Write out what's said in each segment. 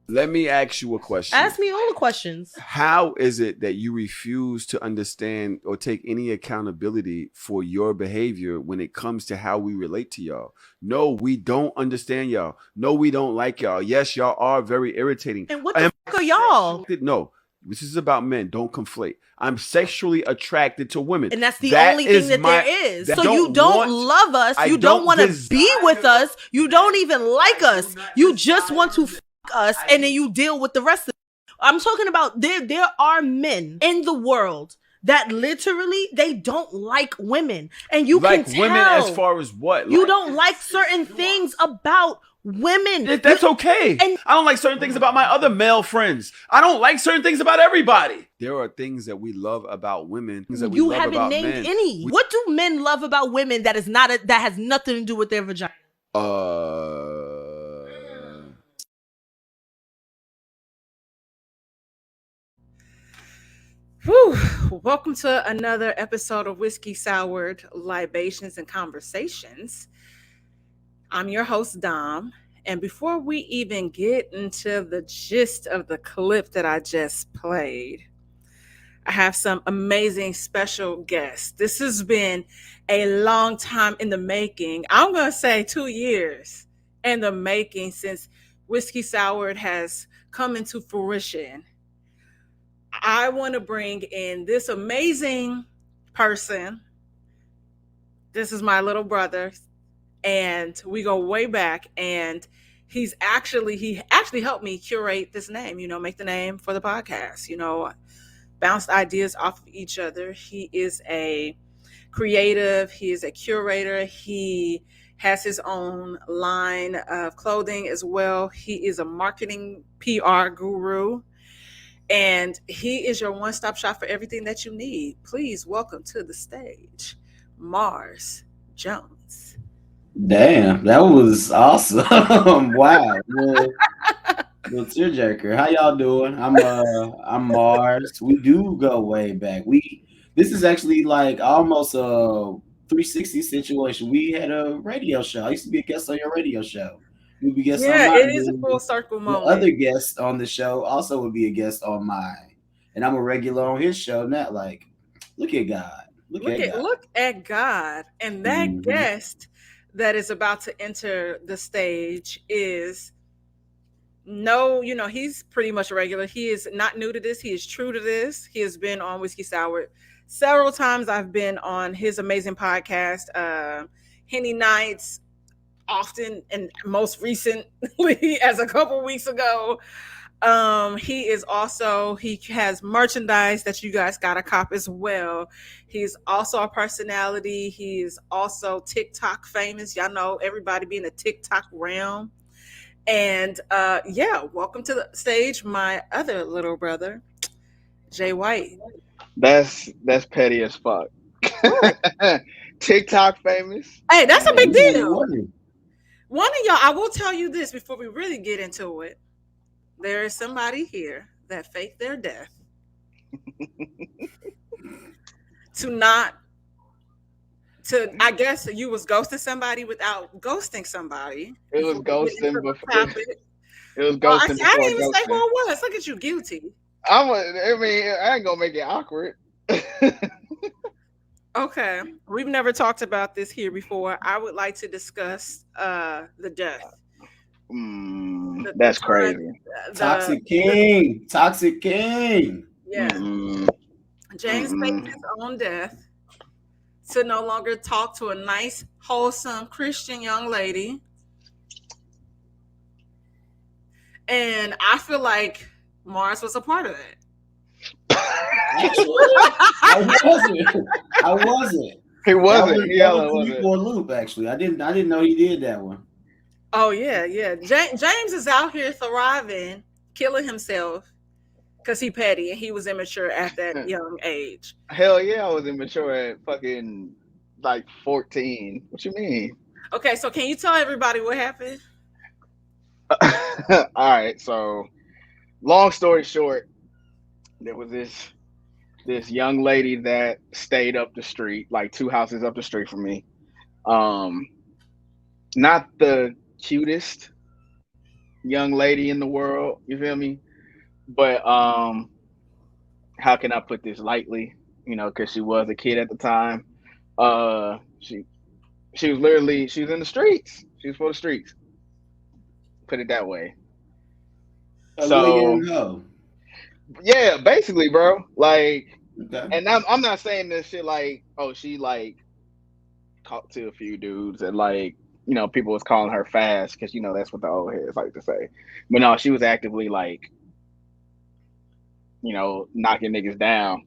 Let me ask you a question. Ask me all the questions. How is it that you refuse to understand or take any accountability for your behavior when it comes to how we relate to y'all? No, we don't understand y'all. No, we don't like y'all. Yes, y'all are very irritating. And what the fuck are y'all? No, this is about men. Don't conflate. I'm sexually attracted to women. And that's the only thing that there is. So you don't love us. You don't want to be with us. You don't even like us. You just want to fuck us, and then you deal with the rest of it. I'm talking about there are men in the world that literally they don't like women. And you like can tell. Women as far as what? You don't like certain things about women. That's okay. And I don't like certain things about my other male friends. I don't like certain things about everybody. There are things that we love about women. Things that we love haven't about named men. any. What do men love about women that is not that has nothing to do with their vagina? Whew. Welcome to another episode of Whiskey Soured Libations and Conversations. I'm your host, Dom. And before we even get into the gist of the clip that I just played, I have some amazing special guests. This has been a long time in the making. I'm going to say 2 years in the making since Whiskey Soured has come into fruition. I want to bring in this amazing person. This is my little brother, and we go way back. And he actually helped me curate this name. Make the name for the podcast. Bounced ideas off of each other. He is a creative. He is a curator. He has his own line of clothing as well. He is a marketing PR guru. And he is your one-stop shop for everything that you need. Please welcome to the stage, Mars Jones. Damn, that was awesome. Wow. Little tearjerker. How y'all doing? I'm Mars. We do go way back. This is actually like almost a 360 situation. We had a radio show. I used to be a guest on your radio show. You'd be a guest on mine. It is a full circle moment. The other guest on the show also would be a guest on mine. And I'm a regular on his show. Not like, look at God. Look at God. And that guest that is about to enter the stage is he's pretty much a regular. He is not new to this. He is true to this. He has been on Whiskey Sour several times. I've been on his amazing podcast, Henny Nights, often and most recently as a couple weeks ago. He has merchandise that you guys gotta cop as well. He's also a personality. He's also TikTok famous. Y'all know everybody be in the TikTok realm. And welcome to the stage, my other little brother, Jay White. That's petty as fuck. TikTok famous. Hey, that's a big deal. One of y'all, I will tell you this before we really get into it. There is somebody here that faked their death I guess you was ghosting somebody without ghosting somebody. It was ghosting before. It was ghosting. I didn't even say who it was. Look at you, guilty. I ain't gonna make it awkward. Okay, we've never talked about this here before. I would like to discuss the death. That's crazy. Toxic King. Yeah. James faked his own death to no longer talk to a nice, wholesome Christian young lady. And I feel like Mars was a part of it. I wasn't. He wasn't. That was for a loop, actually. I didn't know he did that one. Oh yeah. James is out here thriving, killing himself because he petty and he was immature at that young age. Hell yeah, I was immature at fucking like 14. What you mean? Okay, so can you tell everybody what happened? All right, so long story short, there was this young lady that stayed up the street, like 2 houses up the street from me. Not the cutest, young lady in the world. You feel me? But how can I put this lightly? You know, because she was a kid at the time. Uh, she she was literally she was in the streets. She was for the streets. Put it that way. A little So young hoe. yeah, basically, bro. Like, Okay. and I'm not saying this shit like, oh, she like talked to a few dudes and like, you know, people was calling her fast because you know that's what the old heads like to say. But no, she was actively like, you know, knocking niggas down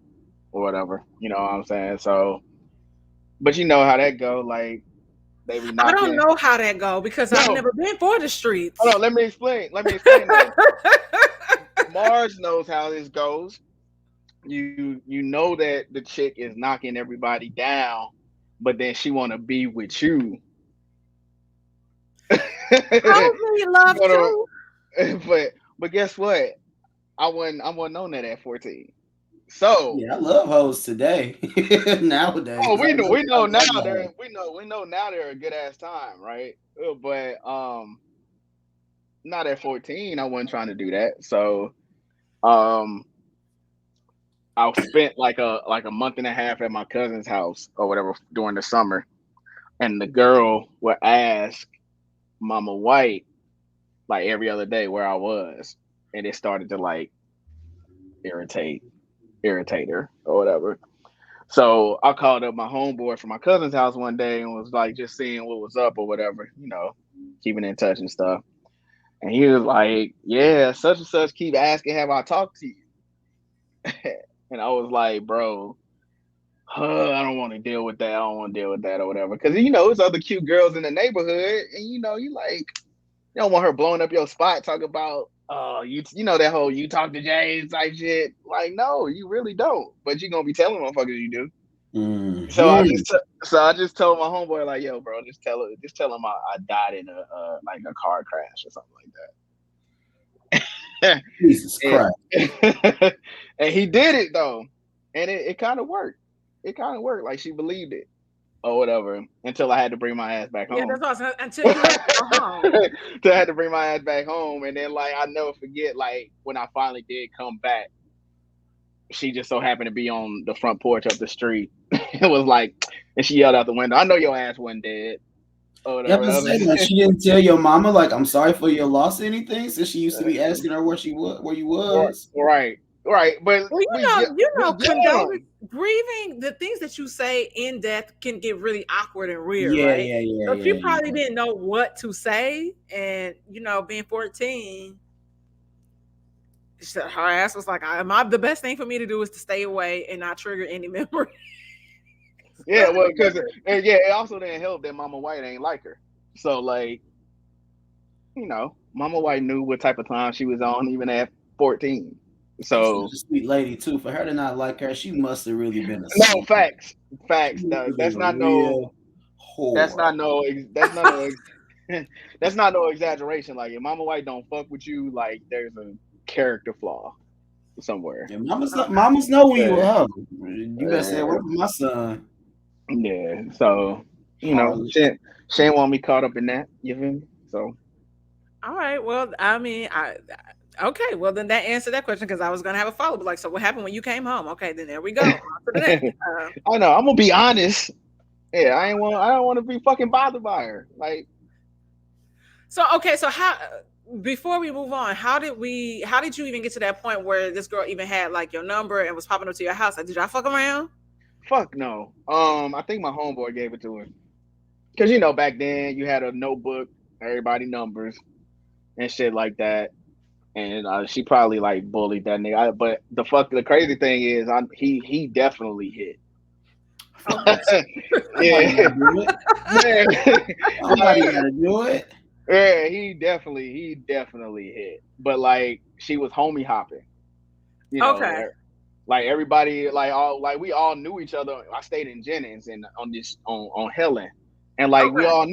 or whatever. You know what I'm saying? So, but you know how that go. Like they be I don't knocking. know how that go because I've No, never been for the hold streets. on. Let me explain. Let me explain though. Mars knows how this goes. You know that the chick is knocking everybody down, but then she want to be with you. Hopefully, love But, too. but guess what? I wasn't on that at 14. So Yeah, I love hoes today. Nowadays, oh, we I know now love a hoe. we know now they're a good ass time, right? But not at 14. I wasn't trying to do that. So um I spent like a month and a half at my cousin's house or whatever during the summer, and the girl would ask Mama White like every other day where I was, and it started to like irritate irritate her or whatever. So I called up my homeboy from my cousin's house one day and was like just seeing what was up or whatever, you know, keeping in touch and stuff. And he was like, "Yeah, such and such keep asking, have I talked to you?" And I was like, "Bro, I don't want to deal with that. I don't want to deal with that or whatever." Because you know, it's other cute girls in the neighborhood, and you know, you like you don't want her blowing up your spot. Talk about you know that whole you talk to James type shit. Like, no, you really don't. But you gonna be telling motherfuckers you do. So I Hmm. just so I just told my homeboy like, yo, bro, just tell him I died in a like a car crash or something like Jesus that. Christ. And he did it though, and it kind of worked. It kind of worked. Like she believed it or whatever until I had to bring my ass back Yeah, that's home. what I was until you had to go home. Till I had to bring my ass back home, and then like I never forget like when I finally did come back, she just so happened to be on the front porch up the street. It was like, and she yelled out the window, "I know your ass wasn't dead." Or Yeah, whatever. but say that she didn't tell your mama like I'm sorry for your loss or anything. Since she used to be asking her where you was. Right, right. But Well, we condolence, young. grieving, the things that you say in death can get really awkward and weird, Yeah, right? yeah, yeah, So she yeah, probably yeah. didn't know what to say, and being 14, her ass was like, the best thing for me to do is to stay away and not trigger any memory." Yeah, well, because it also didn't help that Mama White ain't like her. So like, you know, Mama White knew what type of time she was on even at 14. And she's So a sweet lady too. For her to not like her, she must have really been a no sweet. facts, She facts. must have been That's a not no. real That's whore. not no. That's not no. That's not no exaggeration. Like if Mama White don't fuck with you, like there's a character flaw somewhere. Yeah, mamas know when you Uh, a hoe. You better stay away uh, from my son. yeah. So you know, Harlot. she ain't want me caught up in that. You feel me? So All right. Well, I mean, okay. Well, then that answered that question because I was gonna have a follow up. Like, so what happened when you came home? Okay, then there we go. On to the next. I know. I'm gonna be honest. Yeah, I ain't want. I don't want to be fucking bothered by her. Like, So okay. So how? Before we move on, how did you even get to that point where this girl even had like your number and was popping up to your house? Like, did y'all fuck around? fuck no. I think my homeboy gave it to her because you know back then you had a notebook, everybody numbers and shit like that. And she probably like bullied that nigga. But the crazy thing is, he definitely hit. Okay. Somebody Yeah, gotta do it. man. Somebody Like, gotta do it. yeah, he definitely hit. But like, she was homie hopping. You know, Okay. like everybody, like all, like we all knew each other. I stayed in Jennings and on Helen, and like we Okay. all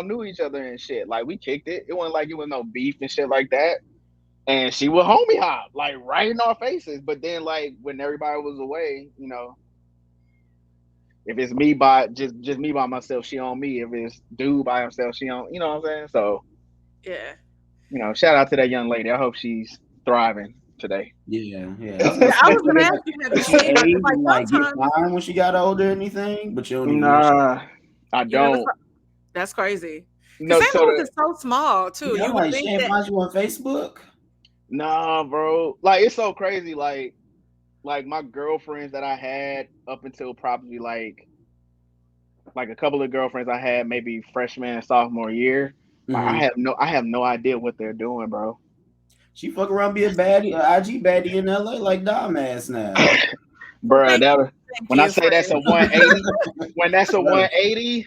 knew each other and shit. Like we kicked it. It wasn't like it was no beef and shit like that. And she would homie hop like right in our faces. But then like when everybody was away, you know, if it's me by just me by myself, she on me. If it's dude by himself, she on. You know what I'm saying? So Yeah. shout out to that young lady. I hope she's thriving today. Yeah. I was gonna ask you, have you seen her? Like get fine when she got older or anything, but you don't even know. I don't. That's crazy. No, St. Louis is so small too. Yeah, you would think she ain't find you on Facebook? Nah, bro. Like it's so crazy. Like my girlfriends that I had up until probably like a couple of girlfriends I had maybe freshman and sophomore year. Like I have no idea what they're doing, bro. She fuck around be a baddie, IG baddie in LA like dumbass now. Bruh, when I say that's a 180, when that's a 180,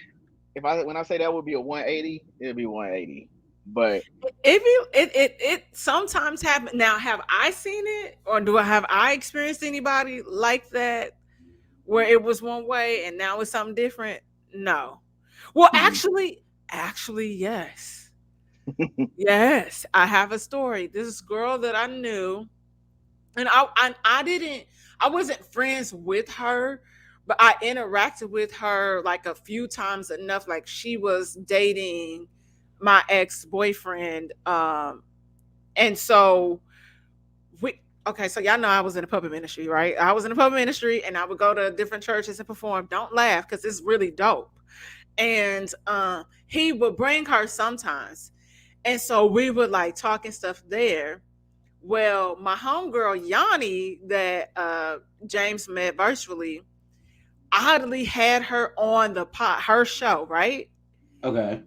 when I say that would be a 180, it'll be 180. But it sometimes happens. Now, have I seen it, or have I experienced anybody like that where it was one way and now it's something different? No. Well, actually, yes. Yes, I have a story. This girl that I knew, and I wasn't friends with her, but I interacted with her like a few times enough. Like she was dating my ex-boyfriend, and so so y'all know I was in the puppet ministry, right? I was in the puppet ministry, and I would go to different churches and perform. Don't laugh, because it's really dope. And he would bring her sometimes, and so we would like talk and stuff there. Well, my homegirl Yanni that James met virtually, oddly had her on her show, right? Okay.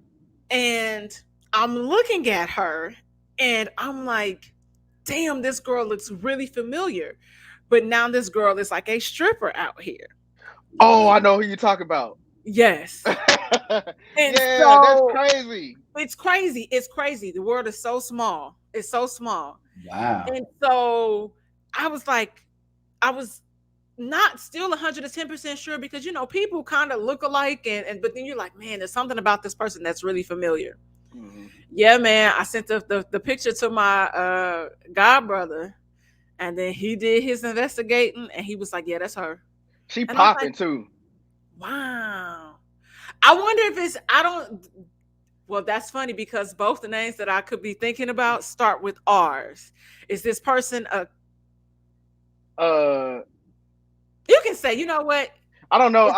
And I'm looking at her and I'm like, damn, this girl looks really familiar. But now this girl is like a stripper out here. Oh, I know who you talk about. Yes. And that's crazy. It's crazy. It's crazy. The world is so small. It's so small. Wow. And so I was not still 110% sure, because people kind of look alike, and but then you're like, man, there's something about this person that's really familiar. Mm-hmm. Yeah, man. I sent the picture to my god brother, and then he did his investigating, and he was like, yeah, that's her. She popping too. Wow. I wonder if well, that's funny, because both the names that I could be thinking about start with R's. Is this person you can say, you know what? I don't know.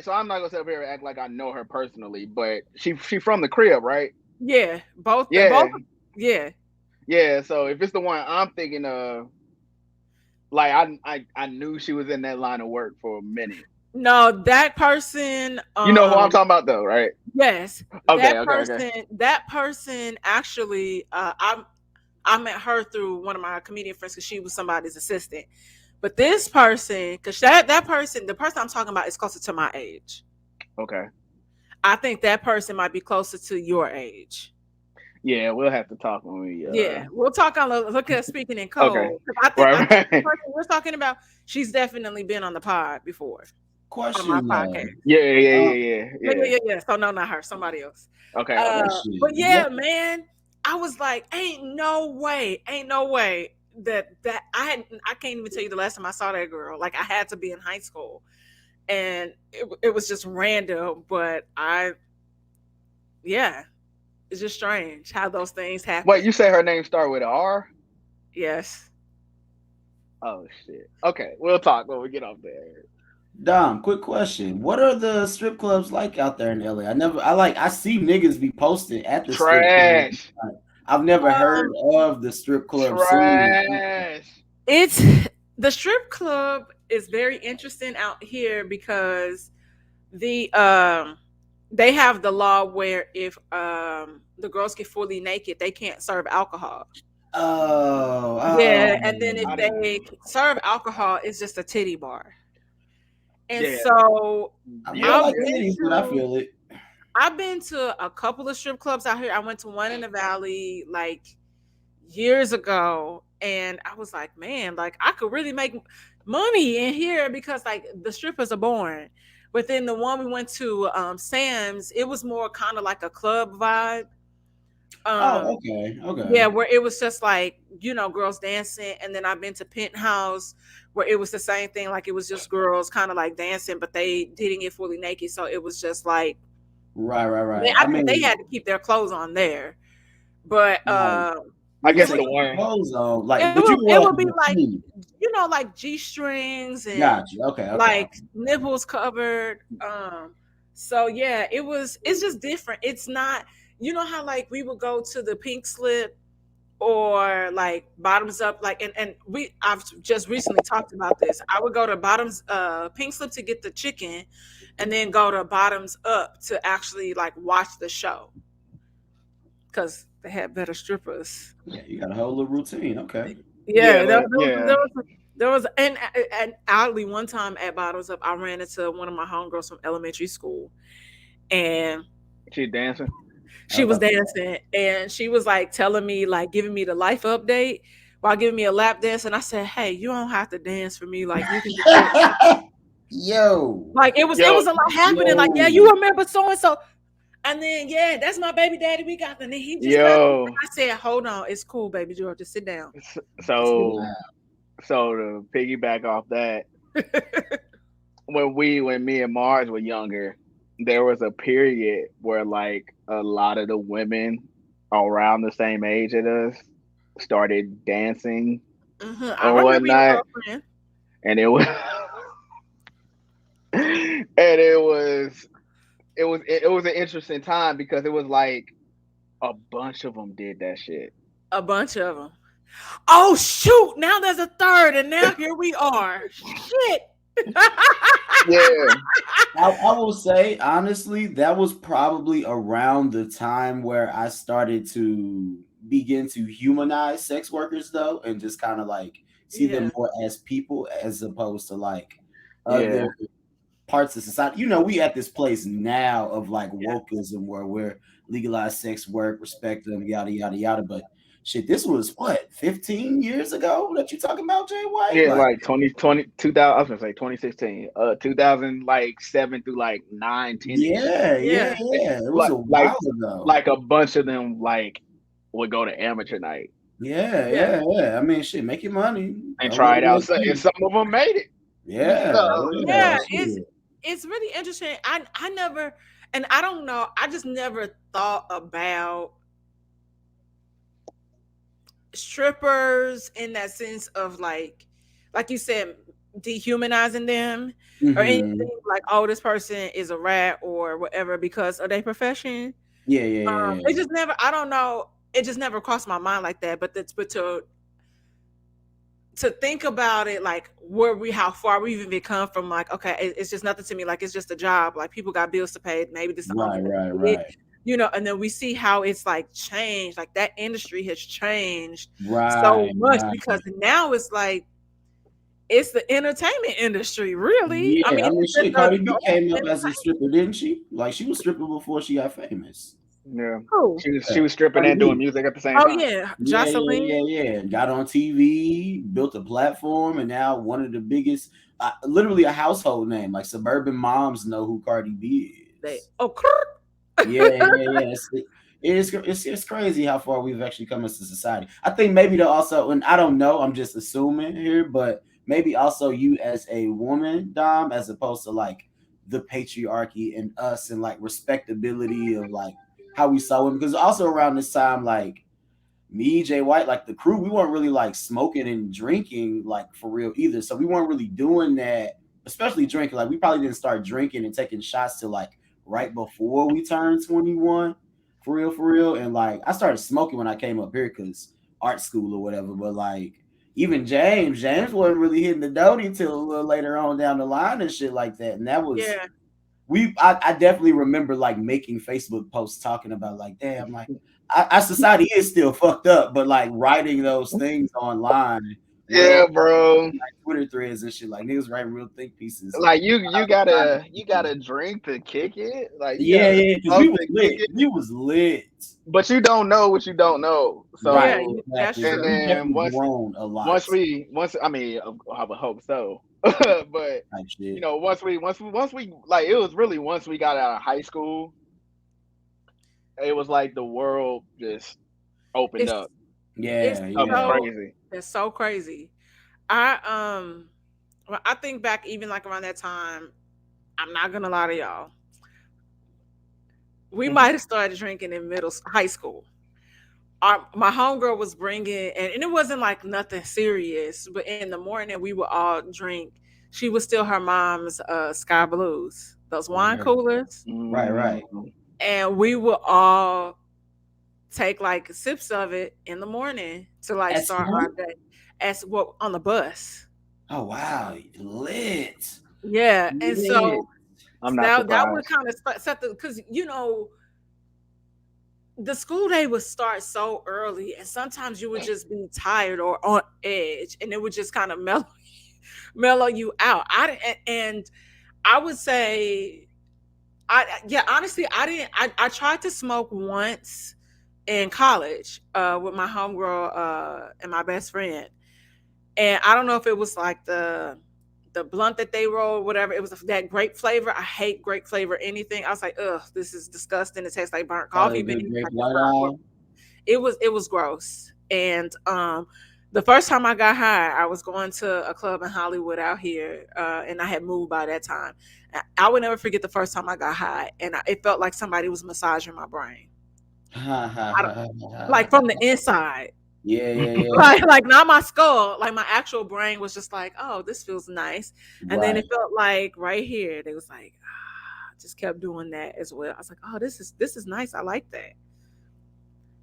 So I'm not gonna sit up here and act like I know her personally, but she from the crib, right? Yeah, both. Yeah. Yeah. So if it's the one I'm thinking of, like I knew she was in that line of work for a minute. No, that person. You know who I'm talking about, though, right? Yes. Okay. That person actually, I met her through one of my comedian friends, because she was somebody's assistant. But this person, because that person, the person I'm talking about, is closer to my age. Okay. I think that person might be closer to your age. Yeah, we'll have to talk when we. Yeah, we'll talk on. Look at speaking in code. Okay. I think the person we're talking about, she's definitely been on the pod before. Question. On my podcast. Yeah. So no, not her. Somebody else. Okay. But yeah, man, I was like, ain't no way that I can't even tell you the last time I saw that girl. Like, I had to be in high school, and it was just random. But it's just strange how those things happen. Wait, you say her name start with an R? Yes. Oh shit. Okay, we'll talk when we get off there. Dom, quick question. What are the strip clubs like out there in LA? I see niggas be posted at the trash. Strip club. I've never heard of the strip club trash. Scene. The strip club is very interesting out here, because they have the law where if the girls get fully naked, they can't serve alcohol. Oh. Yeah, and then if they serve alcohol, it's just a titty bar. And so I feel it. I've been to a couple of strip clubs out here. I went to one in the Valley like years ago, and I was like, man, like I could really make money in here, because like the strippers are boring. But then the one we went to, Sam's, it was more kind of like a club vibe. Okay. Yeah, where it was just like, girls dancing. And then I've been to Penthouse, where it was the same thing. Like, it was just girls kind of like dancing, but they didn't get fully naked. So it was just like, right. I think they had to keep their clothes on there. But I guess would, the one. Like, but you it were would be like, you know, like G strings and gotcha. Okay. like nipples covered. So yeah, it's just different. It's not, you know how like we would go to the pink slip or like bottoms up, like and I've just recently talked about this. I would go to bottoms pink slip to get the chicken and then go to bottoms up to actually like watch the show because they had better strippers. Yeah, you got a whole little routine. Okay. Yeah, Yeah. there was and oddly one time at bottoms up I ran into one of my homegirls from elementary school and She dancing. she was dancing and she was like telling me, like giving me the life update while giving me a lap dance. And I said, hey, you don't have to dance for me. Like you can just do it. Yo. Like it was a lot happening. Like, yeah, you remember so and so. And then yeah, that's my baby daddy. We got, and then he just left. I said, hold on, it's cool, baby George. Just sit down. So to piggyback off that, when me and Mars were younger, there was a period where like a lot of the women around the same age as us started dancing or whatnot, and it was and it was an interesting time because it was like a bunch of them did that shit. A bunch of them. Oh shoot! Now there's a third, and now here we are. Shit. Yeah. I will say honestly, that was probably around the time where I started to begin to humanize sex workers, though, and just kind of like see them more as people as opposed to like other parts of society. You know, we at this place now of like wokeism where we're legalized sex work, respect them, yada yada yada. But shit, this was what, 15 years ago that you talking about, Jay White? Yeah, like 2020, 2000. I was gonna say 2016, 2000, like 7 through like 9, 10. Yeah. It was a while ago. Like a bunch of them like would go to amateur night. Yeah. I mean, shit, make your money and try it out. And some of them made it. Yeah. It's really interesting. I never, and I don't know. I just never thought about strippers in that sense of like you said, dehumanizing them or anything like, oh, this person is a rat or whatever because of their profession. It just never, I don't know, it just never crossed my mind like that. But to think about it, like how far we've even come from, like, okay, it's just nothing to me, like it's just a job, like people got bills to pay, maybe this is right. You know, and then we see how it's like changed, like that industry has changed so much because now it's like it's the entertainment industry, really. Yeah, I mean shit, Cardi B came up as a stripper, didn't she? Like she was stripping before she got famous. Yeah, she was stripping and doing music at the same time. Oh yeah, Jocelyn. Yeah. Got on TV, built a platform, and now one of the biggest, literally a household name. Like suburban moms know who Cardi B is. It's crazy how far we've actually come as a society. I think maybe to also, and I don't know, I'm just assuming here, but maybe also you as a woman, Dom, as opposed to like the patriarchy and us and like respectability of like how we saw women. Because also around this time, like me, Jay White, like the crew, we weren't really like smoking and drinking like for real either. So we weren't really doing that, especially drinking. Like we probably didn't start drinking and taking shots till like right before we turned 21, for real. And like I started smoking when I came up here because art school or whatever. But like even James wasn't really hitting the doty till a little later on down the line and shit like that. And that was I definitely remember like making Facebook posts talking about like, damn, like our society is still fucked up, but like writing those things online. Yeah, bro. Like Twitter threads and shit. Like niggas writing real think pieces. Like you gotta drink to kick it. Like because we was lit. We was lit. But you don't know what you don't know. So exactly. And then once I mean, I would hope so. But you know, once we like it was really once we got out of high school, it was like the world just opened up. Crazy. It's so crazy. I think back even like around that time, I'm not gonna lie to y'all. We might have started drinking in high school. my homegirl was bringing, and it wasn't like nothing serious, but in the morning we would all drink. She was still her mom's Sky Blues, those wine Right, coolers, right. and we would all take like sips of it in the morning to like At start our school? day as what on the bus. Oh wow, lit, Yeah, and lit. so I'm not that would surprised. kind of set the, because the school day would start so early, and sometimes you would just be tired or on edge, and it would just kind of mellow you out. And I would say, yeah, honestly, I didn't. I tried to smoke once in college with my homegirl and my best friend, and I don't know if it was like the blunt that they rolled, whatever. It was that grape flavor. I hate grape flavor anything. I was like, ugh, this is disgusting. It tastes like burnt Probably a coffee beans. good grape Like, it's light not for eye. it was gross. And the first time I got high, I was going to a club in Hollywood out here, and I had moved by that time. I would never forget the first time I got high, and it felt like somebody was massaging my brain, I don't, like from the inside. Yeah. Like not my skull, like my actual brain was just like, oh, this feels nice. And then Right. it felt like right here, they was like, just kept doing that as well. I was like, oh, this is nice. I like that.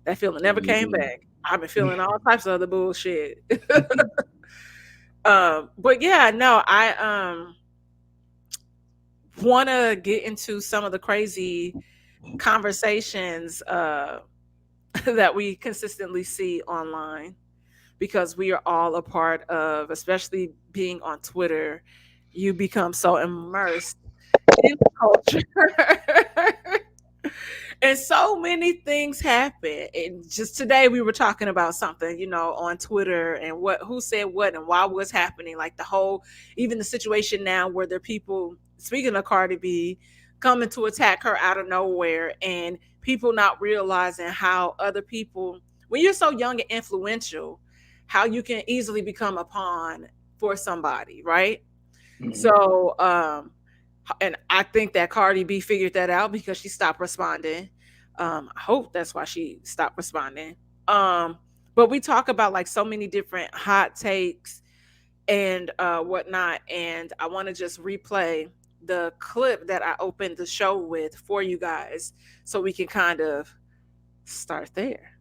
That feeling never came Yeah. back. I've been feeling all types of other bullshit. But yeah, no, I want to get into some of the crazy conversations that we consistently see online, because we are all a part of, especially being on Twitter, you become so immersed in culture. And so many things happen. And just today we were talking about something, on Twitter, and who said what and why was happening. Like the whole, even the situation now where there are people, speaking of Cardi B, coming to attack her out of nowhere, and people not realizing how other people, when you're so young and influential, how you can easily become a pawn for somebody, right? Mhm. So, and I think that Cardi B figured that out because she stopped responding. I hope that's why she stopped responding. But we talk about like so many different hot takes and whatnot, and I want to just replay the clip that I opened the show with for you guys, so we can kind of start there.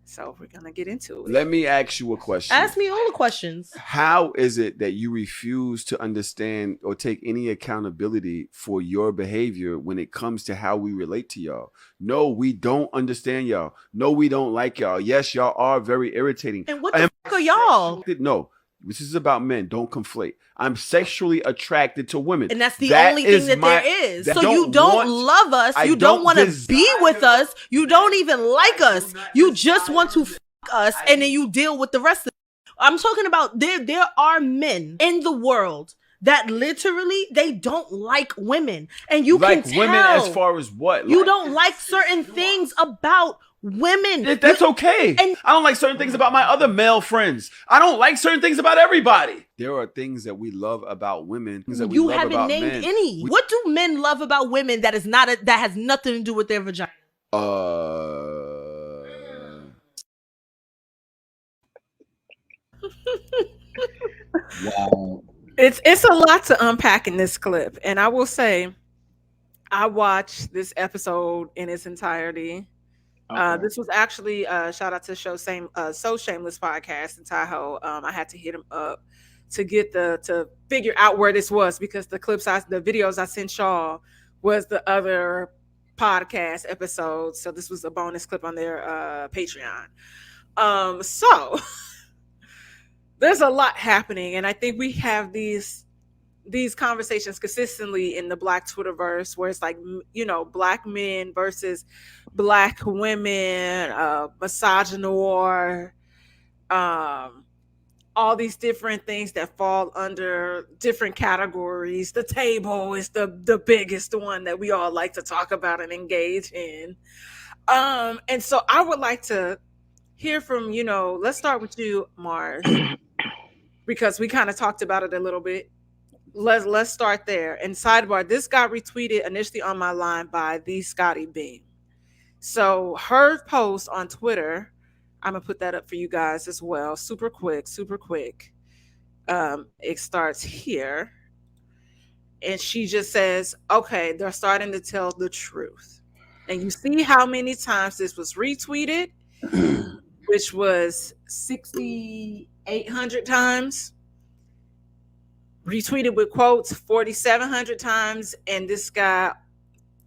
So we're gonna get into it. Let me ask you a question. Ask me all the questions. How is it that you refuse to understand or take any accountability for your behavior when it comes to how we relate to y'all? No, we don't understand y'all. No, we don't like y'all. Yes, y'all are very irritating. And what the fuck are y'all? No, this is about men. Don't conflate. I'm sexually attracted to women. And that's the only thing that there is. So you don't love us. You don't want to be with us. You don't even like us. You just want to fuck us, and then you deal with the rest of it. I'm talking about there are men in the world that literally they don't like women. And you like can tell. women as far as what? You don't like certain things about women. That's okay. And I don't like certain things about my other male friends. I don't like certain things about everybody. There are things that we love about women. Things that we you love haven't about named men. any. What do men love about women that is not that has nothing to do with their vagina? Wow. It's a lot to unpack in this clip, and I will say, I watched this episode in its entirety. Okay. This was actually shout out to So Shameless podcast in Tahoe. I had to hit him up to get to figure out where this was, because the videos I sent y'all was the other podcast episode. So this was a bonus clip on their Patreon. So there's a lot happening, and I think we have these conversations consistently in the Black Twitterverse, where it's like, Black men versus Black women, misogynoir, all these different things that fall under different categories. The table is the biggest one that we all like to talk about and engage in. And so I would like to hear from, let's start with you, Mars, because we kind of talked about it a little bit. Let's start there. And sidebar, this got retweeted initially on my line by the Scotty Beam. So her post on Twitter, I'm gonna put that up for you guys as well. Super quick, super quick. It starts here, and she just says, "Okay, they're starting to tell the truth." And you see how many times this was retweeted, which was 6,800 times. Retweeted with quotes 4,700 times, and this got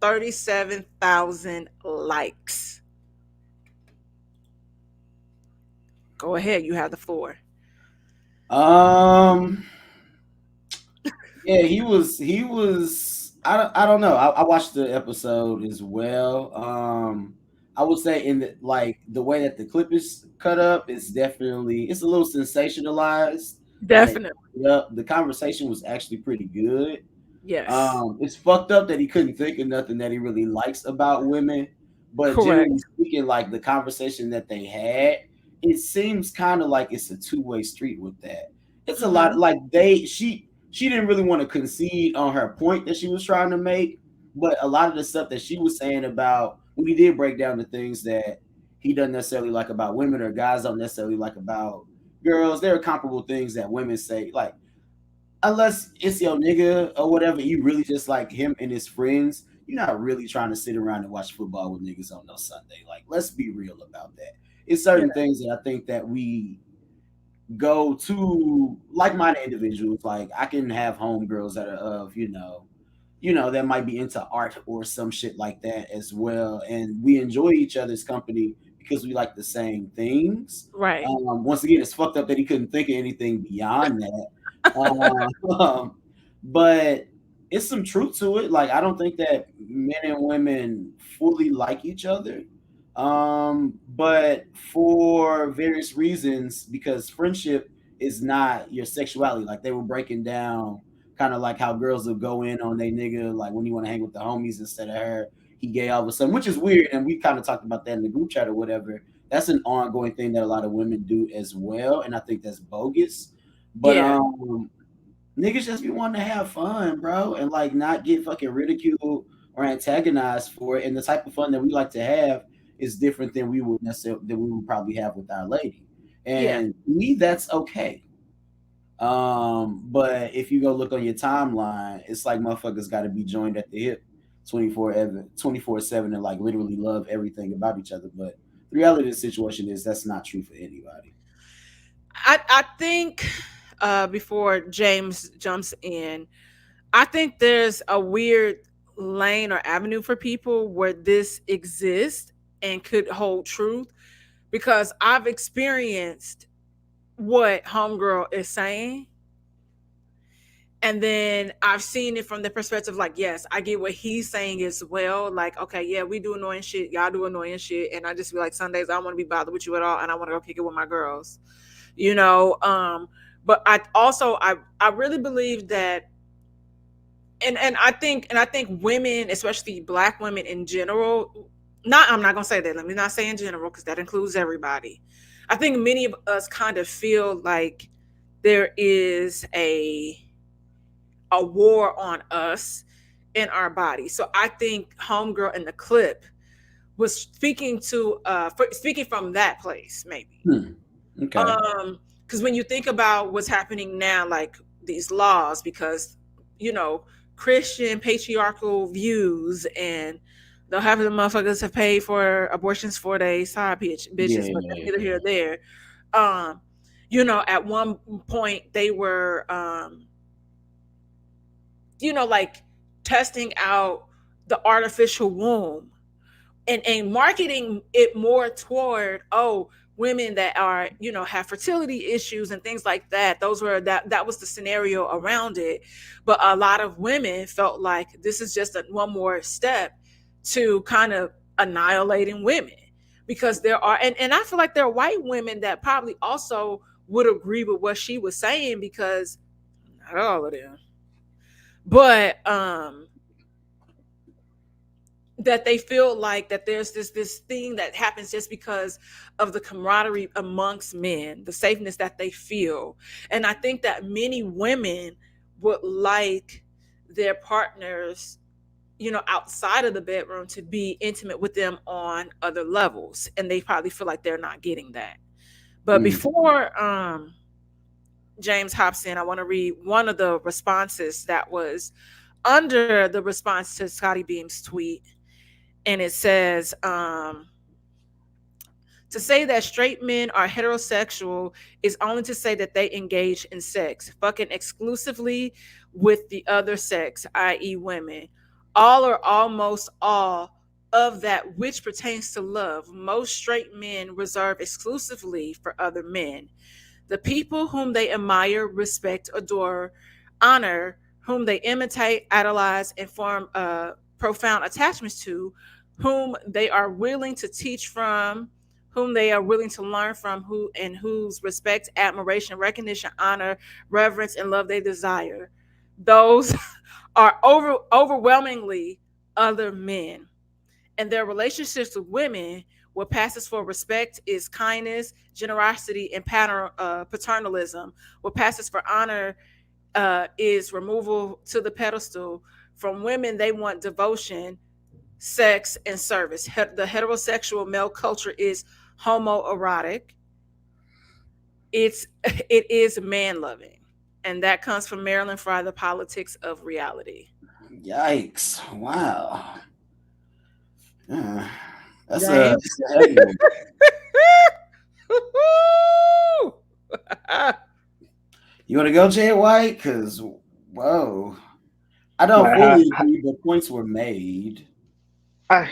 37,000 likes. Go ahead, you have the floor. Yeah, he was I don't know. I watched the episode as well. I would say in the way that the clip is cut up, it's a little sensationalized. How they Definitely. the conversation was actually pretty good. Yes. It's fucked up that he couldn't think of nothing that he really likes about women. But Correct. generally speaking, like the conversation that they had, it seems kind of like it's a two-way street with that. It's a lot Mm-hmm. like she didn't really want to concede on her point that she was trying to make, but a lot of the stuff that she was saying about when he did break down the things that he doesn't necessarily like about women or guys don't necessarily like about girls, there are comparable things that women say. Like unless it's your nigga or whatever, you really just like him and his friends. You're not really trying to sit around and watch football with niggas on no Sunday. Like, let's be real about that. It's Yeah. certain things that I think that we go to like-minded individuals. Like, I can have homegirls that are of, that might be into art or some shit like that as well. And we enjoy each other's company because we like the same things. Right. Once again, it's fucked up that he couldn't think of anything beyond that. Um, but it's some truth to it. Like, I don't think that men and women fully like each other. But for various reasons, because friendship is not your sexuality. Like they were breaking down kind of like how girls will go in on they nigga, like when you want to hang with the homies instead of her, he gay all of a sudden, which is weird. And we kind of talked about that in the group chat or whatever. That's an ongoing thing that a lot of women do as well. And I think that's bogus. But Yeah. niggas just be wanting to have fun, bro, and like not get fucking ridiculed or antagonized for it. And the type of fun that we like to have is different than we would probably have with our lady. Yeah. And to me, that's okay. But if you go look on your timeline, it's like motherfuckers got to be joined at the hip 24/7 and like literally love everything about each other. But the reality of the situation is that's not true for anybody. I think before James jumps in, I think there's a weird lane or avenue for people where this exists and could hold truth because I've experienced what Homegirl is saying. And then I've seen it from the perspective like, yes, I get what he's saying as well. Like, okay, yeah, we do annoying shit. Y'all do annoying shit. And I just be like, Sundays, I don't want to be bothered with you at all. And I want to go kick it with my girls, you know? But I really believe that and I think women, especially black women in general, I'm not gonna say that. Let me not say in general, because that includes everybody. I think many of us kind of feel like there is a war on us in our body. So I think Homegirl in the clip was speaking from that place, maybe. Okay. Because when you think about what's happening now, like these laws, because you know Christian patriarchal views, and they'll have the motherfuckers have paid for abortions for their side bitches, but that's neither here or there. Um, at one point they were, like testing out the artificial womb and marketing it more toward women that are have fertility issues and things like that. That was the scenario around it, but a lot of women felt like this is just one more step to kind of annihilating women, because there are and I feel like there are white women that probably also would agree with what she was saying, because not all of them, but that they feel like that there's this thing that happens just because of the camaraderie amongst men, the safeness that they feel. And I think that many women would like their partners, outside of the bedroom to be intimate with them on other levels, and they probably feel like they're not getting that. But before James hops in, I want to read one of the responses that was under the response to Scotty Beam's tweet, and it says, to say that straight men are heterosexual is only to say that they engage in sex, fucking exclusively with the other sex, i.e., women. All or almost all of that which pertains to love, most straight men reserve exclusively for other men. The people whom they admire, respect, adore, honor, whom they imitate, idolize, and form profound attachments to, whom they are willing to teach from, whom they are willing to learn from, who and whose respect, admiration, recognition, honor, reverence, and love they desire. Those are overwhelmingly other men. And their relationships with women, what passes for respect is kindness, generosity, and paternalism. What passes for honor is removal to the pedestal. From women, they want devotion, sex, and service. The heterosexual male culture is homoerotic. It is man loving, and that comes from Marilyn Fry, The Politics of Reality. Yikes! Wow. That's James? a heavy one. You want to go, Jay White? Because, whoa. I don't fully agree, but points were made. I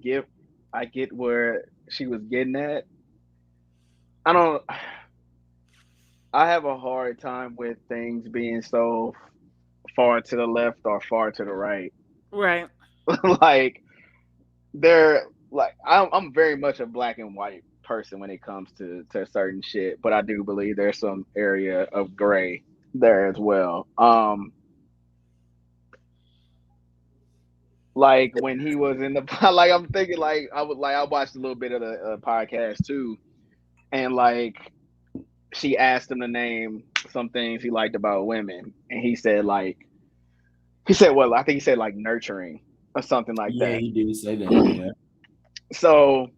get where she was getting at. I have a hard time with things being so far to the left or far to the right. Right. Like I'm very much a black and white person when it comes to certain shit, but I do believe there's some area of gray there as well. Like when he was in the like I'm thinking I watched a little bit of the podcast too, and like she asked him to name some things he liked about women, and he said well, I think he said like nurturing or something like that. Yeah, he did say that. Yeah. So,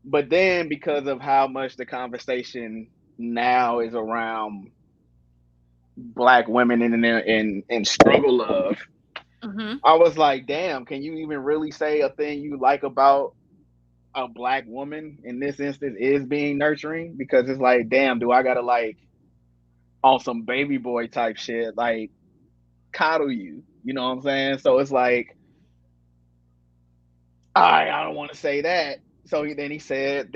but then because of how much the conversation now is around black women in struggle love, I was like, damn, can you even really say a thing you like about a black woman in this instance is being nurturing? Because it's like, damn, do I gotta like on some baby boy type shit, like coddle you? You know what I'm saying? So it's like, I don't want to say that. So then he said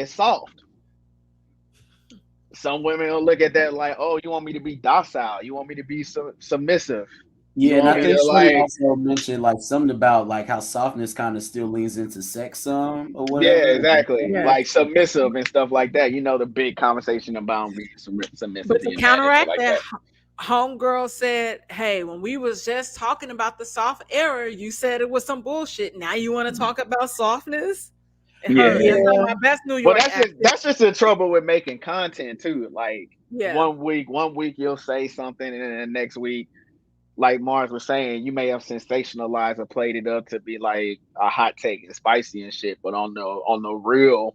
soft. Some women will look at that like, oh, you want me to be docile? You want me to be submissive? Yeah, and I think she also mentioned like something about like how softness kind of still leans into sex some or whatever. Yeah, exactly. Yeah. Like submissive and stuff like that. You know, the big conversation about being submissive. But to counteract that, homegirl said, hey, when we was just talking about the soft era, you said it was some bullshit. Now you want to talk about softness? Yeah. My best New York. Well, that's just the trouble with making content too. Like one week you'll say something, and then the next week, like Mars was saying, you may have sensationalized or played it up to be like a hot take and spicy and shit, but on the real,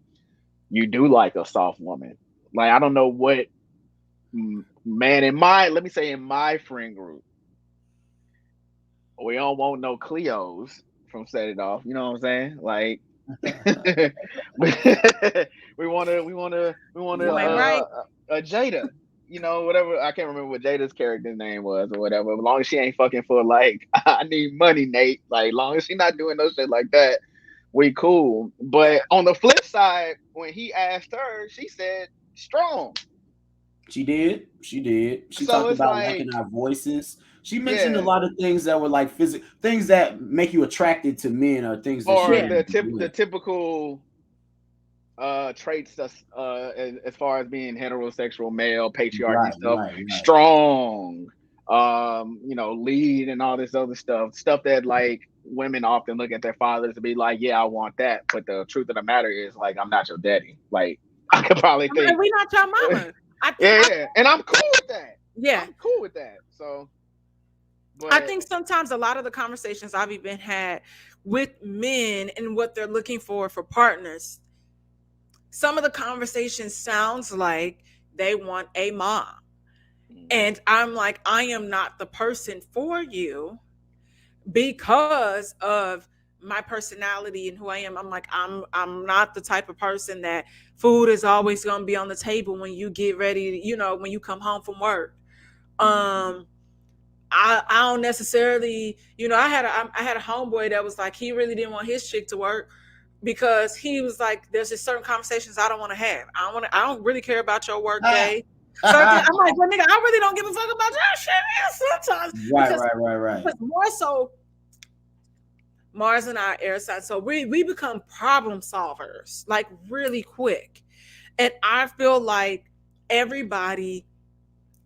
you do like a soft woman. Like I don't know what man in my friend group, we don't want no Cleos from Set It Off. You know what I'm saying? Like we want a Jada. You know, whatever. I can't remember what Jada's character's name was or whatever. As long as she ain't fucking for like, I need money, Nate. Like, long as she not doing no shit like that, we cool. But on the flip side, when he asked her, she said strong. She did. She talked about liking our voices. She mentioned a lot of things that were like things that make you attracted to men, or things that the typical traits as far as being heterosexual male, patriarchy stuff, strong, lead and all this other stuff that like women often look at their fathers to be like, yeah, I want that. But the truth of the matter is, like, I'm not your daddy. Like, I could probably think we're not your mama. And I'm cool with that. Yeah, I'm cool with that. So I think sometimes a lot of the conversations I've even had with men and what they're looking for partners, some of the conversation sounds like they want a mom. And I'm like, I am not the person for you because of my personality and who I am. I'm like, I'm not the type of person that food is always going to be on the table when you get ready, when you come home from work. I don't necessarily, I had a homeboy that was like, he really didn't want his chick to work because he was like, there's just certain conversations I don't want to have. I don't really care about your work day. So I'm like, well, nigga, I really don't give a fuck about your shit sometimes. Right. Because more so, Mars and I air signs, so we become problem solvers like really quick, and I feel like everybody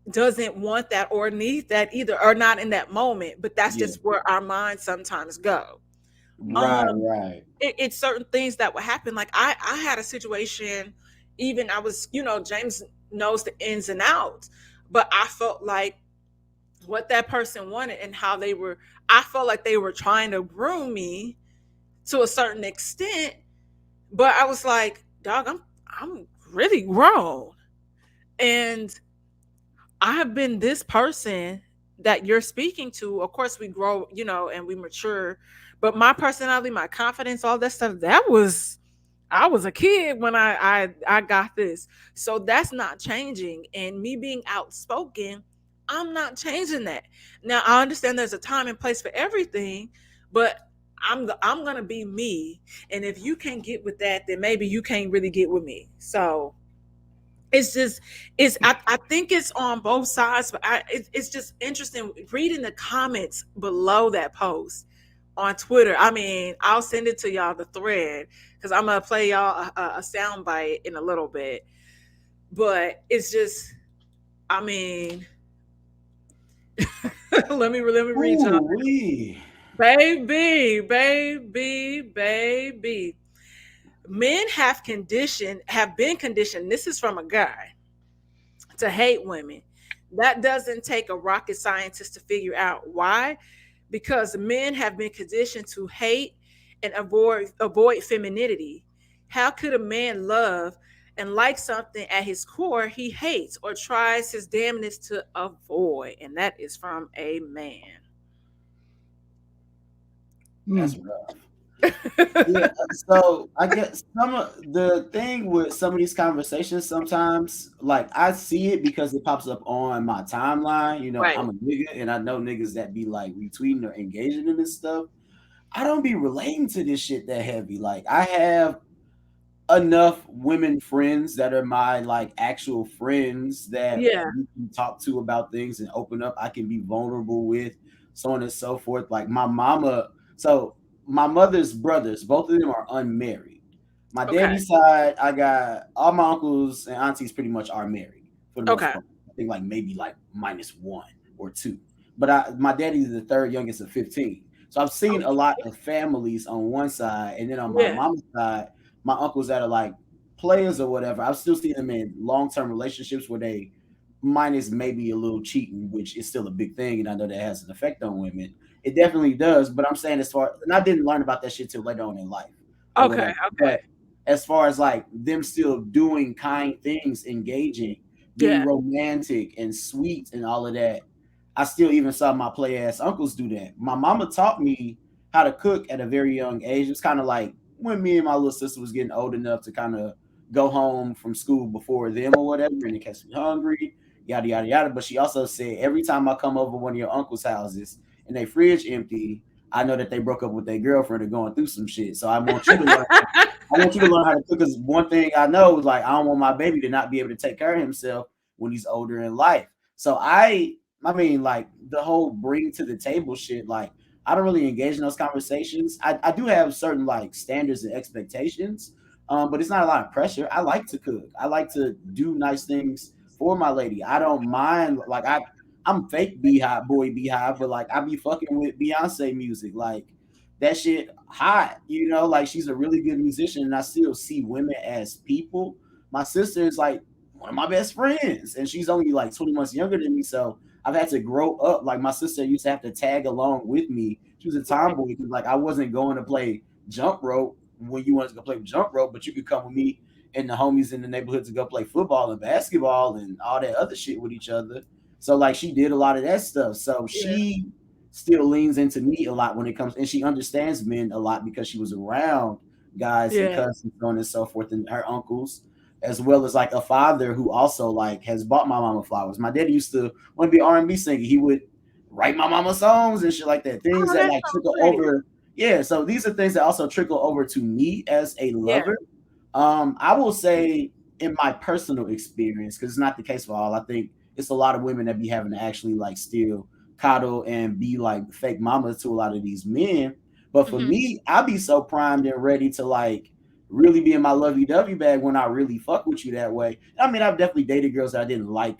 doesn't want that or need that either, or not in that moment. But that's just where our minds sometimes go. Right. It's certain things that would happen. Like I had a situation, even I was, James knows the ins and outs, but I felt like what that person wanted and how I felt like they were trying to groom me to a certain extent, but I was like, dog, I'm really grown. And I have been this person that you're speaking to. Of course, we grow, and we mature. But my personality, my confidence, all that stuff, I was a kid when I got this. So that's not changing. And me being outspoken, I'm not changing that. Now I understand there's a time and place for everything, but I'm gonna be me. And if you can't get with that, then maybe you can't really get with me. So it's just I think it's on both sides, but it's just interesting reading the comments below that post on Twitter. I mean, I'll send it to y'all, the thread, because I'm gonna play y'all a sound bite in a little bit. But it's just, I mean, let me read y'all. Baby. Men have been conditioned. This is from a guy, to hate women. That doesn't take a rocket scientist to figure out why. Because men have been conditioned to hate and avoid femininity. How could a man love and like something at his core he hates or tries his damnedest to avoid? And that is from a man. That's rough. Yeah, so I guess some of the thing with some of these conversations, sometimes like I see it because it pops up on my timeline. Right. I'm a nigga and I know niggas that be like retweeting or engaging in this stuff. I don't be relating to this shit that heavy. Like I have enough women friends that are my like actual friends that we can talk to about things and open up. I can be vulnerable with, so on and so forth. Like my mama, so my mother's brothers, both of them are unmarried. My daddy's side, I got all my uncles and aunties pretty much are married for the most part. I think like maybe like minus one or two. But my daddy's the third youngest of 15. So I've seen a lot of families on one side, and then on my mom's side, my uncles that are like players or whatever, I've still seen them in long-term relationships where they minus maybe a little cheating, which is still a big thing, and I know that has an effect on women. It definitely does, but I'm saying and I didn't learn about that shit till later on in life. Okay. But as far as like them still doing kind things, engaging, being romantic and sweet and all of that, I still even saw my play ass uncles do that. My mama taught me how to cook at a very young age. It's kind of like when me and my little sister was getting old enough to kind of go home from school before them or whatever, and it kept me hungry, yada yada yada. But she also said every time I come over one of your uncle's houses and they fridge empty, I know that they broke up with their girlfriend or going through some shit. So I want you to learn. I want you to learn how to cook. Because one thing I know is like I don't want my baby to not be able to take care of himself when he's older in life. So I mean, like the whole bring to the table shit, like I don't really engage in those conversations. I do have certain like standards and expectations, but it's not a lot of pressure. I like to cook. I like to do nice things for my lady. I don't mind. Like I'm fake beehive, but like I be fucking with Beyonce music. Like that shit hot, like she's a really good musician, and I still see women as people. My sister is like one of my best friends, and she's only like 20 months younger than me, so I've had to grow up. Like my sister used to have to tag along with me. She was a tomboy because like I wasn't going to play jump rope when you wanted to go play jump rope, but you could come with me and the homies in the neighborhood to go play football and basketball and all that other shit with each other. So like she did a lot of that stuff. So she still leans into me a lot when it comes, and she understands men a lot because she was around guys and cousins, so on and so forth, and her uncles, as well as like a father who also like has bought my mama flowers. My daddy used to want to be R&B singer. He would write my mama songs and shit like that. Things Oh, that that's like so trickle sweet. over. Yeah, so these are things that also trickle over to me as a lover. I will say in my personal experience, because it's not the case for all, I think it's a lot of women that be having to actually like still coddle and be like fake mamas to a lot of these men. But for me, I be so primed and ready to like really be in my lovey-dovey bag when I really fuck with you that way. I mean, I've definitely dated girls that I didn't like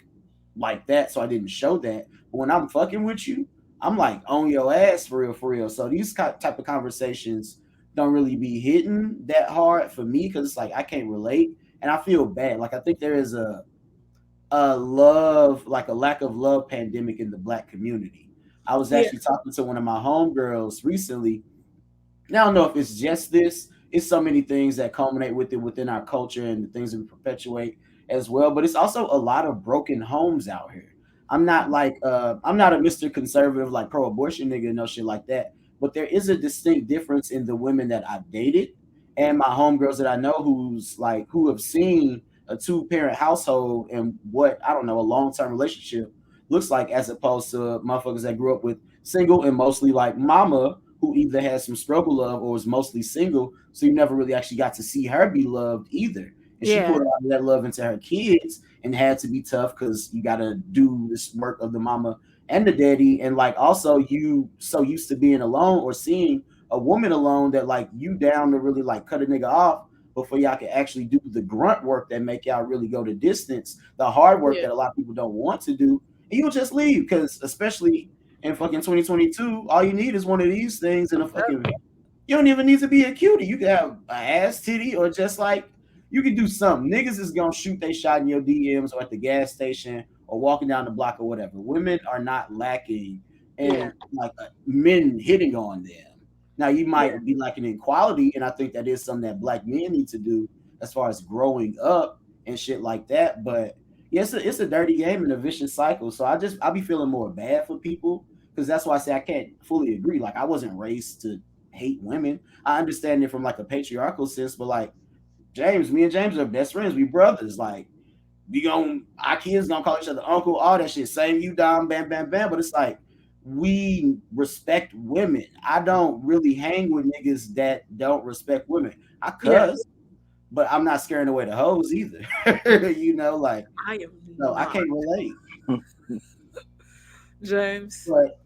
that, so I didn't show that. But when I'm fucking with you, I'm like on your ass for real, for real. So these type of conversations don't really be hitting that hard for me because it's like I can't relate and I feel bad. Like I think there is a love, like a lack of love pandemic in the black community. I was actually talking to one of my homegirls recently. Now, I don't know if it's just this. It's so many things that culminate with it within our culture and the things that we perpetuate as well. But it's also a lot of broken homes out here. I'm not a Mr. Conservative like pro-abortion nigga, no shit like that. But there is a distinct difference in the women that I've dated and my homegirls that I know who have seen a two-parent household and what I don't know a long-term relationship looks like, as opposed to motherfuckers that grew up with single and mostly like mama who either had some struggle love or was mostly single, so you never really actually got to see her be loved either. And she poured a lot of that love into her kids and had to be tough because you got to do this work of the mama and the daddy, and like also you so used to being alone or seeing a woman alone that like you down to really like cut a nigga off before y'all can actually do the grunt work that make y'all really go the distance, the hard work that a lot of people don't want to do, and you'll just leave because especially in fucking 2022, all you need is one of these things in a fucking. You don't even need to be a cutie. You can have an ass titty or just like you can do something. Niggas is gonna shoot they shot in your DMs or at the gas station or walking down the block or whatever. Women are not lacking in like men hitting on them. Now you might be lacking in quality, and I think that is something that black men need to do as far as growing up and shit like that. But yeah, it's a dirty game and a vicious cycle. So I be feeling more bad for people because that's why I say I can't fully agree. Like I wasn't raised to hate women. I understand it from like a patriarchal sense, but like me and James are best friends. We brothers. Like our kids gonna call each other uncle, all that shit. Same you, Dom, bam, bam, bam. But it's like we respect women. I don't really hang with niggas that don't respect women. I cuss, but I'm not scaring away the hoes either. Like I am no, I not. can't relate. James. But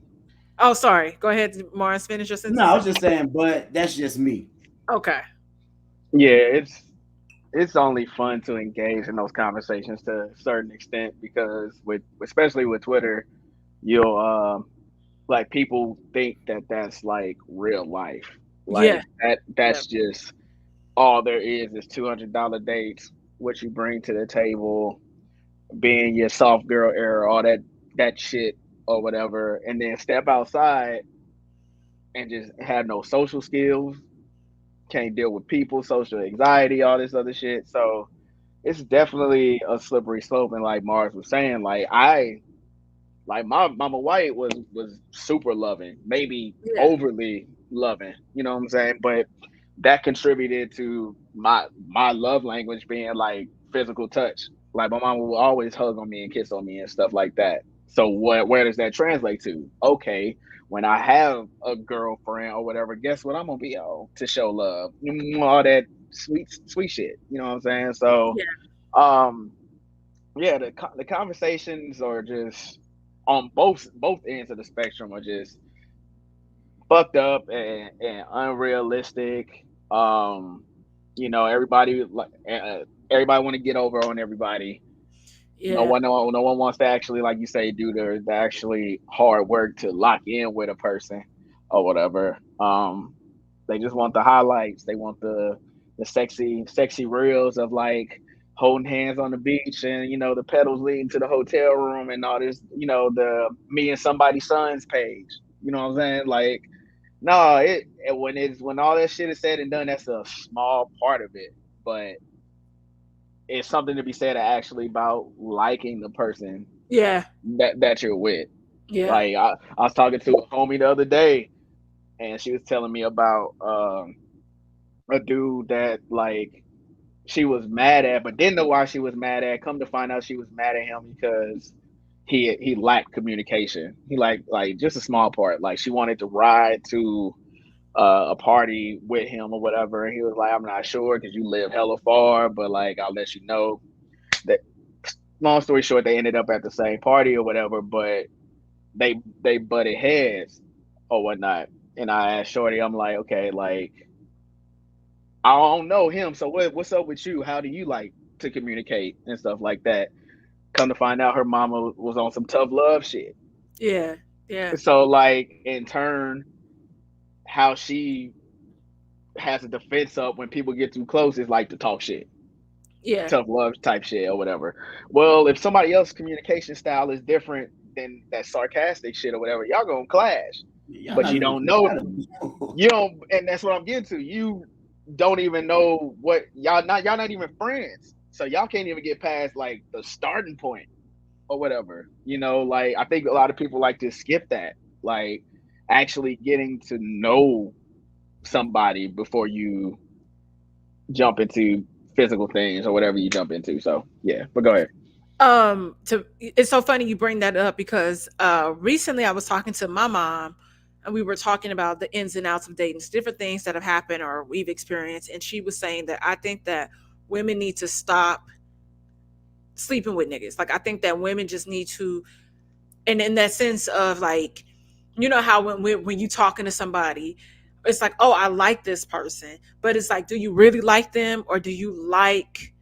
Oh, sorry. Go ahead, Mars. Finish your no, I sentence. was just saying, but that's just me. Okay. Yeah, it's only fun to engage in those conversations to a certain extent because with especially with Twitter, you'll like people think that that's like real life. Yeah. Like that's just all there is $200 dates, what you bring to the table, being your soft girl era, all that shit or whatever, and then step outside and just have no social skills, can't deal with people, social anxiety, all this other shit. So it's definitely a slippery slope. And like Mars was saying, like my mama White was super loving, maybe Yeah. overly loving, you know what I'm saying? But that contributed to my love language being like physical touch. Like my mama will always hug on me and kiss on me and stuff like that. So where does that translate to? Okay, when I have a girlfriend or whatever, guess what I'm gonna be on to show love? All that sweet shit. You know what I'm saying? So Yeah. um yeah, the conversations are just on both ends of the spectrum are just fucked up and unrealistic. Everybody like everybody want to get over on everybody. Yeah. No one wants to actually, like you say, do the actually hard work to lock in with a person or whatever. They just want the highlights. They want the sexy reels of like holding hands on the beach, and the pedals leading to the hotel room and all this. The me and somebody's son's page. You know what I'm saying? Like, no, when all that shit is said and done, that's a small part of it, but it's something to be said actually about liking the person Yeah. that you're with. Yeah. Like I was talking to a homie the other day, and she was telling me about a dude that like she was mad at, but didn't know why she was mad at. Come to find out, she was mad at him because he lacked communication. He like just a small part. Like she wanted to ride to a party with him or whatever, and he was like, "I'm not sure because you live hella far, but like I'll let you know." That long story short, they ended up at the same party or whatever, but they butted heads or whatnot. And I asked Shorty, I'm like, okay, like I don't know him, so what's up with you? How do you like to communicate and stuff like that? Come to find out, her mama was on some tough love shit. Yeah. Yeah. So like in turn, how she has a defense up when people get too close is like to talk shit, Yeah. tough love type shit or whatever. Well, if somebody else's communication style is different than that sarcastic shit or whatever, y'all gonna clash. Y'all But not you even don't know, compatible. you don't, and that's what I'm getting to. You don't even know what y'all not even friends, so y'all can't even get past like the starting point or whatever. Like I think a lot of people like to skip that, like actually getting to know somebody before you jump into physical things or whatever you jump into. So yeah, but go ahead. To It's so funny you bring that up because recently I was talking to my mom and we were talking about the ins and outs of dating, different things that have happened or we've experienced, and she was saying that I think that women need to stop sleeping with niggas. Like I think that women just need to, and in that sense of like, you know how when you talking to somebody, it's like, oh, I like this person, but it's like, do you really like them, or do you like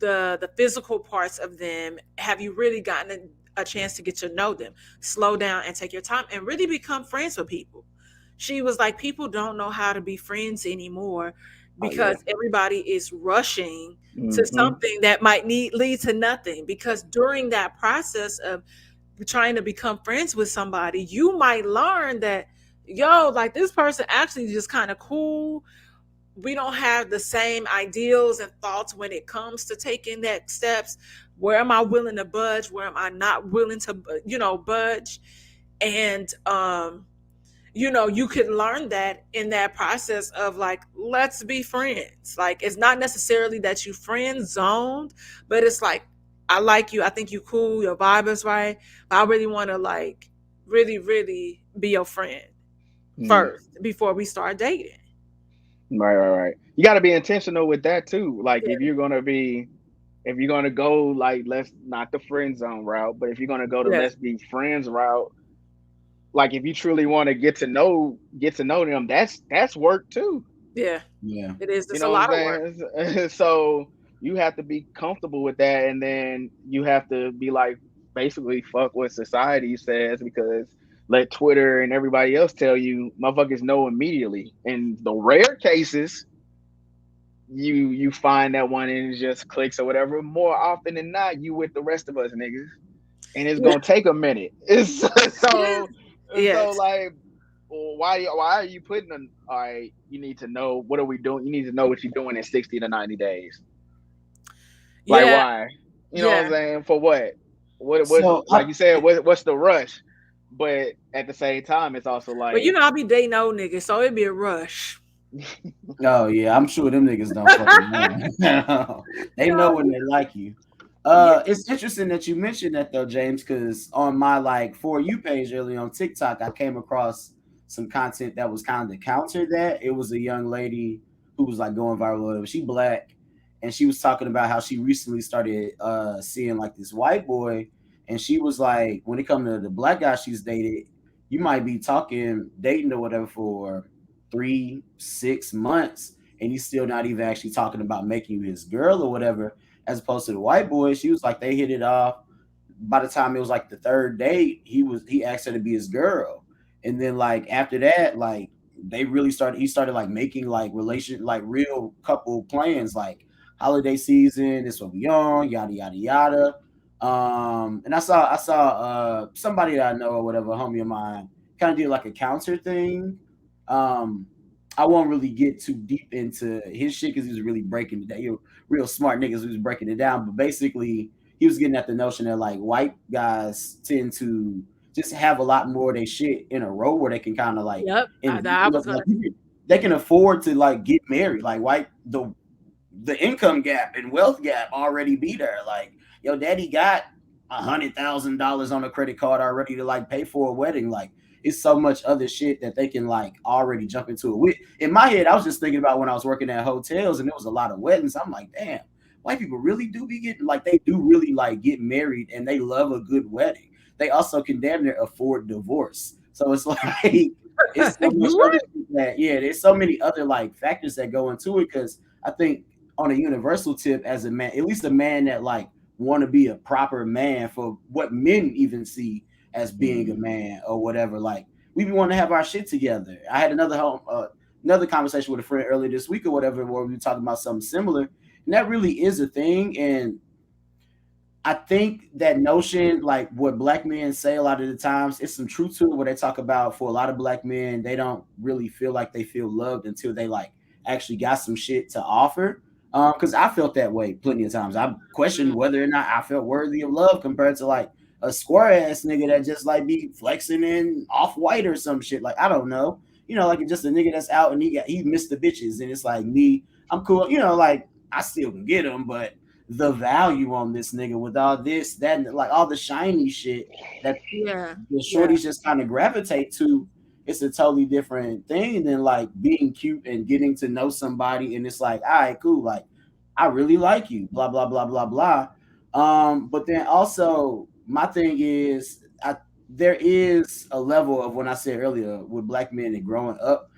the physical parts of them? Have you really gotten a chance to get to know them? Slow down and take your time and really become friends with people. She was like, people don't know how to be friends anymore Oh yeah. because everybody is rushing to Mm-hmm. something that might lead to nothing, because during that process of trying to become friends with somebody, you might learn that, yo, like this person actually just kind of cool. We don't have the same ideals and thoughts when it comes to taking that steps. Where am I willing to budge? Where am I not willing to, budge? And you could learn that in that process of like, let's be friends. Like it's not necessarily that you friend zoned, but it's like, I like you, I think you cool, your vibe is right, I really want to like really really be your friend Mm. first before we start dating. Right. You got to be intentional with that too. Like Yeah. if you're gonna go like let's not the friend zone route, but if you're gonna go to Yeah. let's be friends route, like if you truly want to get to know them, that's work too. Yeah. Yeah. It is. You It's a know what lot of work. I'm saying? So you have to be comfortable with that, and then you have to be like basically fuck what society says, because let Twitter and everybody else tell you motherfuckers know immediately. In the rare cases, you find that one and it just clicks or whatever. More often than not, you with the rest of us niggas, and it's Yeah. gonna take a minute. It's so Yes. like, well, why are you putting an all right? You need to know what are we doing. You need to know what you're doing in 60 to 90 days. Like Yeah. why? You know what I'm Yeah. saying? For what? What So like you said? What's the rush? But at the same time, it's also But like, I'll be dating old niggas, so it'd be a rush. oh yeah, I'm sure them niggas don't fucking know. They know when they like you. Yeah. It's interesting that you mentioned that though, James, because on my like For You page early on TikTok, I came across some content that was kind of to counter that. It was a young lady who was like going viral or whatever. She black, and she was talking about how she recently started seeing like this white boy, and she was like, when it comes to the black guy she's dated, you might be talking dating or whatever for 3 6 months, and he's still not even actually talking about making you his girl or whatever. As opposed to the white boy, she was like they hit it off. By the time it was like the third date, he asked her to be his girl, and then like after that, like they really started. He started like making like relation like real couple plans, like holiday season. This what we on, yada yada yada. And I saw somebody that I know or whatever, a homie of mine, kind of did like a counter thing. Um, I won't really get too deep into his shit because he was really breaking it down. He was real smart niggas who was breaking it down. But basically, he was getting at the notion that like white guys tend to just have a lot more of their shit in a row where they can kind of like Yep. and I was gonna. they can afford to like get married. Like white the income gap and wealth gap already be there. Like your daddy got $100,000 on a credit card already to like pay for a wedding. Like it's so much other shit that they can like already jump into it with. In my head, I was just thinking about when I was working at hotels and there was a lot of weddings. I'm like, damn, white people really do be getting like they do really like get married and they love a good wedding. They also can damn near afford divorce. So it's like it's so much other shit that there's so many other like factors that go into it because I think on a universal tip as a man, at least a man that like want to be a proper man for what men even see as being a man or whatever. Like we want to have our shit together. I had another conversation with a friend earlier this week or whatever where we were talking about something similar, and that really is a thing. And I think that notion, like what black men say a lot of the times, it's some truth to it where they talk about for a lot of black men, they don't really feel like they feel loved until they like actually got some shit to offer. Because I felt that way plenty of times. I questioned whether or not I felt worthy of love compared to like a square ass nigga that just like be flexing in off white or some shit. Like I don't know, like just a nigga that's out and he missed the bitches and it's like me, I'm cool, like I still can get them, but the value on this nigga with all this, that, and like all the shiny shit that the shorties just kind of gravitate to, it's a totally different thing than like being cute and getting to know somebody. And it's like, all right, cool. Like, I really like you, blah, blah, blah, blah, blah. But then also my thing is there is a level of when I said earlier with black men and growing up,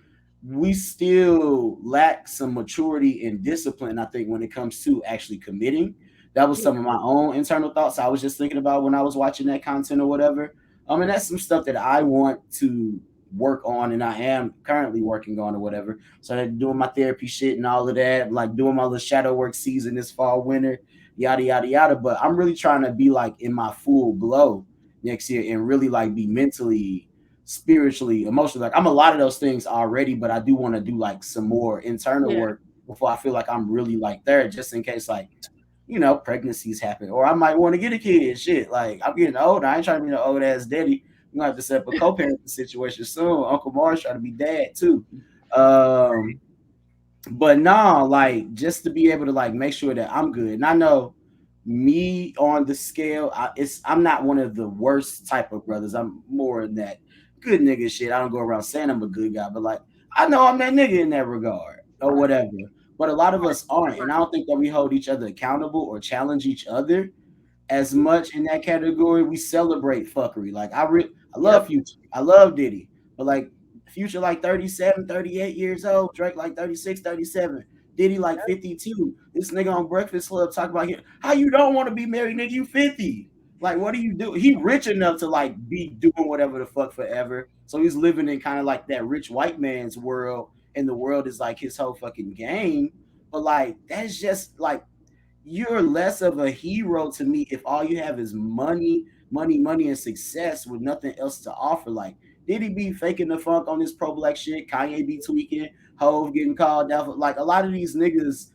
we still lack some maturity and discipline, I think, when it comes to actually committing. That was some of my own internal thoughts I was just thinking about when I was watching that content or whatever. And that's some stuff that I want to work on and I am currently working on or whatever. So I'm doing my therapy shit and all of that, like doing my little shadow work season this fall, winter, yada, yada, yada. But I'm really trying to be like in my full glow next year and really like be mentally, spiritually, emotionally. Like I'm a lot of those things already, but I do want to do like some more internal work before I feel like I'm really like there, just in case like pregnancies happen or I might want to get a kid. Shit, like I'm getting old. I ain't trying to be an old ass daddy. I'm gonna have to set up a co-parenting situation soon. Uncle Mars trying to be dad too. But no, like just to be able to like make sure that I'm good. And I know me on the scale, I'm not one of the worst type of brothers. I'm more in that good nigga shit. I don't go around saying I'm a good guy, but like I know I'm that nigga in that regard or whatever. But a lot of us aren't, and I don't think that we hold each other accountable or challenge each other as much in that category. We celebrate fuckery. Like I love Future. I love Diddy. But like Future like 37, 38 years old, Drake like 36, 37. Diddy like 52. This nigga on Breakfast Club talk about how you don't want to be married, nigga. You 50. Like, what do you do? He rich enough to like be doing whatever the fuck forever. So he's living in kind of like that rich white man's world, and the world is like his whole fucking game. But like that's just like you're less of a hero to me if all you have is money, money, money, and success with nothing else to offer. Like, did he be faking the funk on this pro black shit? Kanye be tweaking, Hove getting called out. Like a lot of these niggas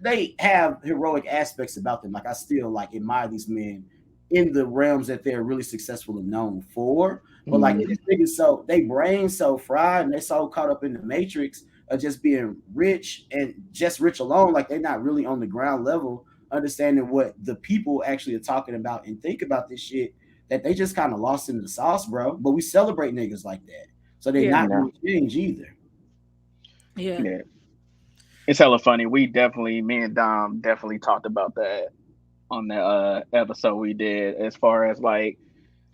they have heroic aspects about them. Like I still like admire these men in the realms that they're really successful and known for. But like these niggas, so they brains so fried and they so caught up in the matrix of just being rich and just rich alone. Like they're not really on the ground level understanding what the people actually are talking about and think about this shit, that they just kind of lost in the sauce, bro. But we celebrate niggas like that. So they're not going to change either. Yeah. It's hella funny. Me and Dom definitely talked about that on the episode we did as far as like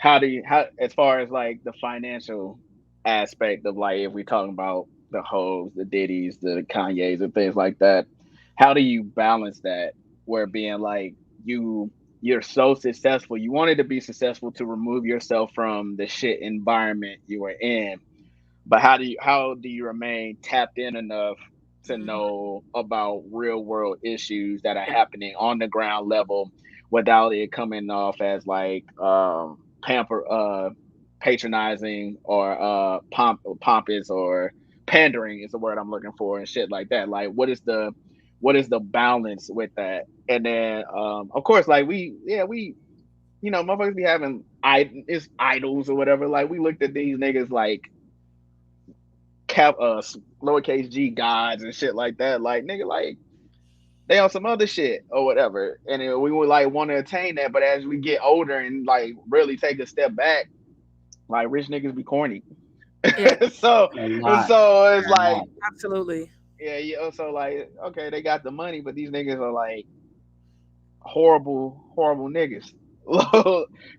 as far as like the financial aspect of like if we talking about the Hoes, the Diddies, the Kanyes and things like that, how do you balance that where being like you're so successful, you wanted to be successful to remove yourself from the shit environment you were in, but how do you remain tapped in enough to know about real world issues that are happening on the ground level without it coming off as like pamper patronizing or pompous or pandering is the word I'm looking for and shit like that. Like what is the balance with that? And then of course like we motherfuckers be having it's idols or whatever. Like we looked at these niggas like cap lowercase g gods and shit like that. Like nigga, like they on some other shit or whatever. And then we would like want to attain that, but as we get older and like really take a step back, like rich niggas be corny. Yeah. so it's like Absolutely. yeah. So like okay, they got the money, but these niggas are like horrible niggas.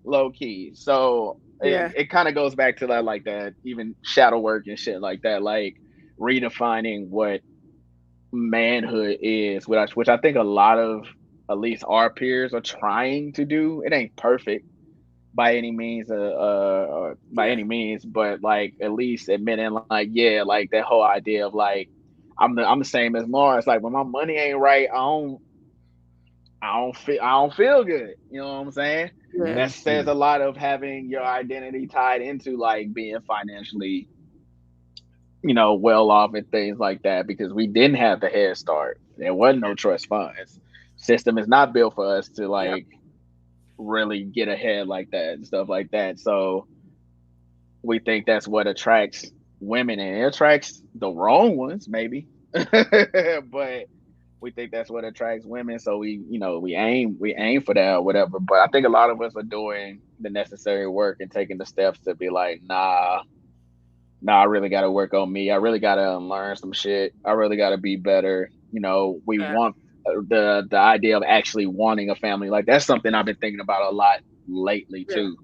low key. So Yeah. it kind of goes back to that like that even shadow work and shit like that, like redefining what manhood is, which I think a lot of at least our peers are trying to do. It ain't perfect by any means, by any means, but like at least admitting like yeah, like that whole idea of like I'm the same as Mars. Like when my money ain't right, I don't feel good. You know what I'm saying? Yeah. That says a lot of having your identity tied into like being financially, well off and things like that because we didn't have the head start. There wasn't no trust funds. System is not built for us to Yep. like really get ahead like that and stuff like that. So we think that's what attracts women and it attracts the wrong ones maybe. But we think that's what attracts women, so we aim for that or whatever. But I think a lot of us are doing the necessary work and taking the steps to be like, nah, I really got to work on me. I really got to unlearn some shit. I really got to be better. We Yeah. want the idea of actually wanting a family. Like that's something I've been thinking about a lot lately Yeah. too.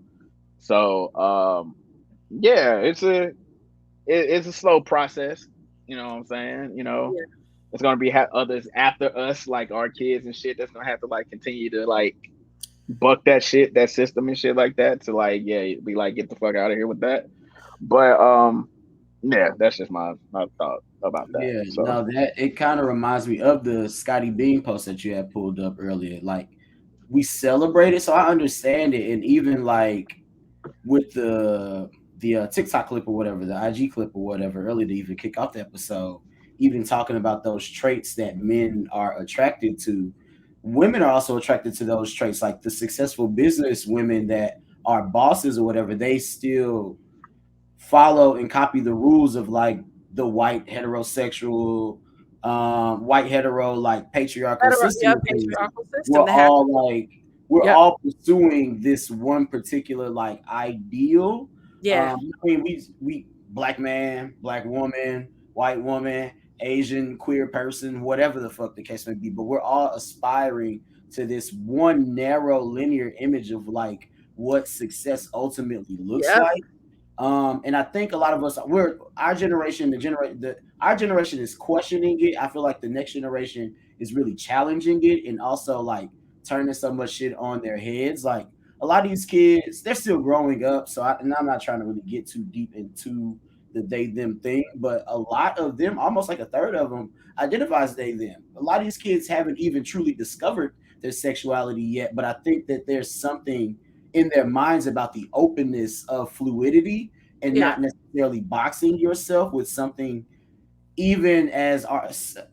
So yeah, it's a slow process. You know what I'm saying? Yeah. It's gonna be others after us, like our kids and shit. That's gonna have to like continue to like buck that shit, that system and shit like that. To like, yeah, be like, get the fuck out of here with that. But yeah, that's just my thought about that. Yeah, So no, that it kind of reminds me of the Scotty Bean post that you had pulled up earlier. Like we celebrate it, so I understand it, and even like with the TikTok clip or whatever, the IG clip or whatever, earlier to even kick off the episode, even talking about those traits that men are attracted to, women are also attracted to those traits. Like the successful business women that are bosses or whatever, they still follow and copy the rules of like the white heterosexual white hetero like patriarchal system Yeah, of things. patriarchal system we're that has. all like we're Yep. all pursuing this one particular like ideal. Yeah. I mean we black man, black woman, white woman, Asian queer person, whatever the fuck the case may be, but we're all aspiring to this one narrow linear image of like what success ultimately looks Yep. like. And I think a lot of us, we're our generation, our generation is questioning it. I feel like the next generation is really challenging it and also like turning so much shit on their heads. Like a lot of these kids, they're still growing up. And I'm not trying to really get too deep into the they them thing, but a lot of them, almost like a third of them, identifies they them. A lot of these kids haven't even truly discovered their sexuality yet, but I think that there's something in their minds about the openness of fluidity and Yeah. not necessarily boxing yourself with something even as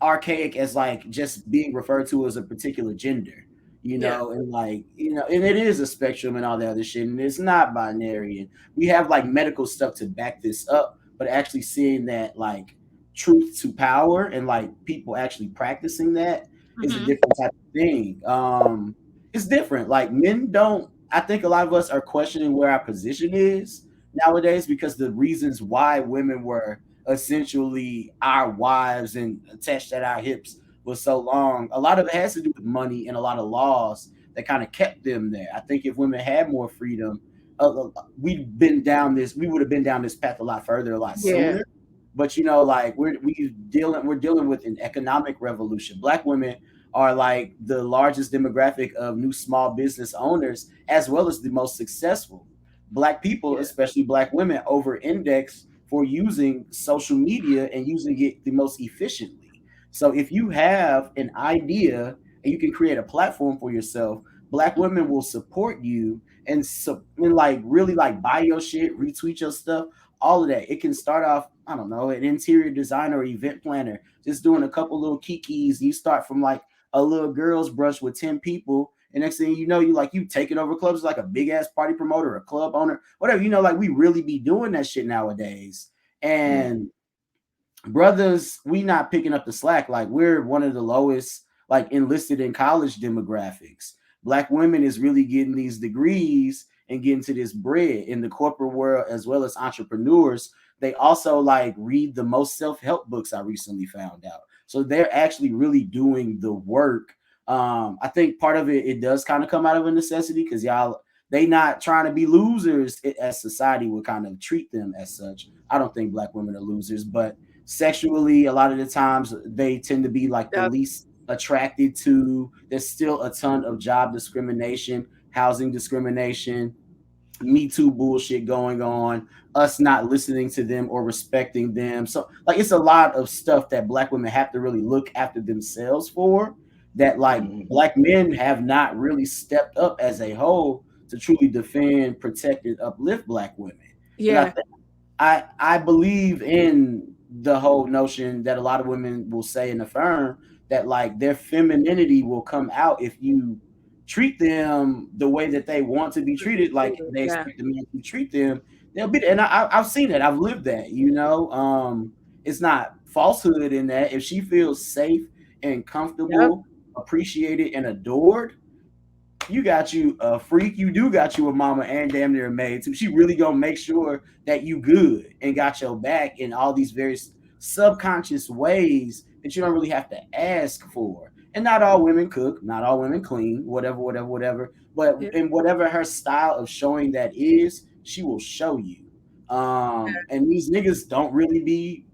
archaic as like just being referred to as a particular gender, Yeah. and like, and it is a spectrum and all that other shit, and it's not binary. And we have like medical stuff to back this up, but actually seeing that like truth to power and like people actually practicing that is a Hmm. different type of thing. It's different. Like men don't, I think a lot of us are questioning where our position is nowadays because the reasons why women were essentially our wives and attached at our hips for so long. A lot of it has to do with money and a lot of laws that kind of kept them there. I think if women had more freedom, we would have been down this path a lot further, a lot Yeah. sooner. But like we're dealing with an economic revolution. Black women are like the largest demographic of new small business owners, as well as the most successful. Black people, Yeah. especially black women, over index for using social media and using it the most efficiently. So if you have an idea and you can create a platform for yourself, Black women will support you and like really like buy your shit, retweet your stuff, all of that. It can start off, I don't know, an interior designer or event planner, just doing a couple little kikis. You start from like a little girls brush with 10 people, and next thing you know, you taking over clubs like a big ass party promoter, a club owner, whatever. Like we really be doing that shit nowadays. And brothers, we not picking up the slack. Like we're one of the lowest like enlisted in college demographics. Black women is really getting these degrees and getting to this bread in the corporate world, as well as entrepreneurs. They also like read the most self-help books, I recently found out. So they're actually really doing the work. I think part of it does kind of come out of a necessity because y'all, they not trying to be losers as society would kind of treat them as such. I don't think Black women are losers, but sexually, a lot of the times they tend to be like the least attracted to. There's still a ton of job discrimination, housing discrimination, Me Too bullshit going on, us not listening to them or respecting them. So like it's a lot of stuff that Black women have to really look after themselves for, that like Black men have not really stepped up as a whole to truly defend, protect, and uplift Black women. And Yeah. I believe in the whole notion that a lot of women will say and affirm that like their femininity will come out if you treat them the way that they want to be treated, like they Yeah. expect the man to treat them. They'll be, and I've seen it. I've lived that. It's not falsehood in that. If she feels safe and Yep. comfortable, appreciated, and adored, you got you a freak. You do got you a mama and damn near a maid too. She really gonna make sure that you good and got your back in all these various subconscious ways that you don't really have to ask for. And not all women cook, not all women clean, whatever, whatever, whatever. But Yeah. in whatever her style of showing that is, she will show you. And these niggas don't really be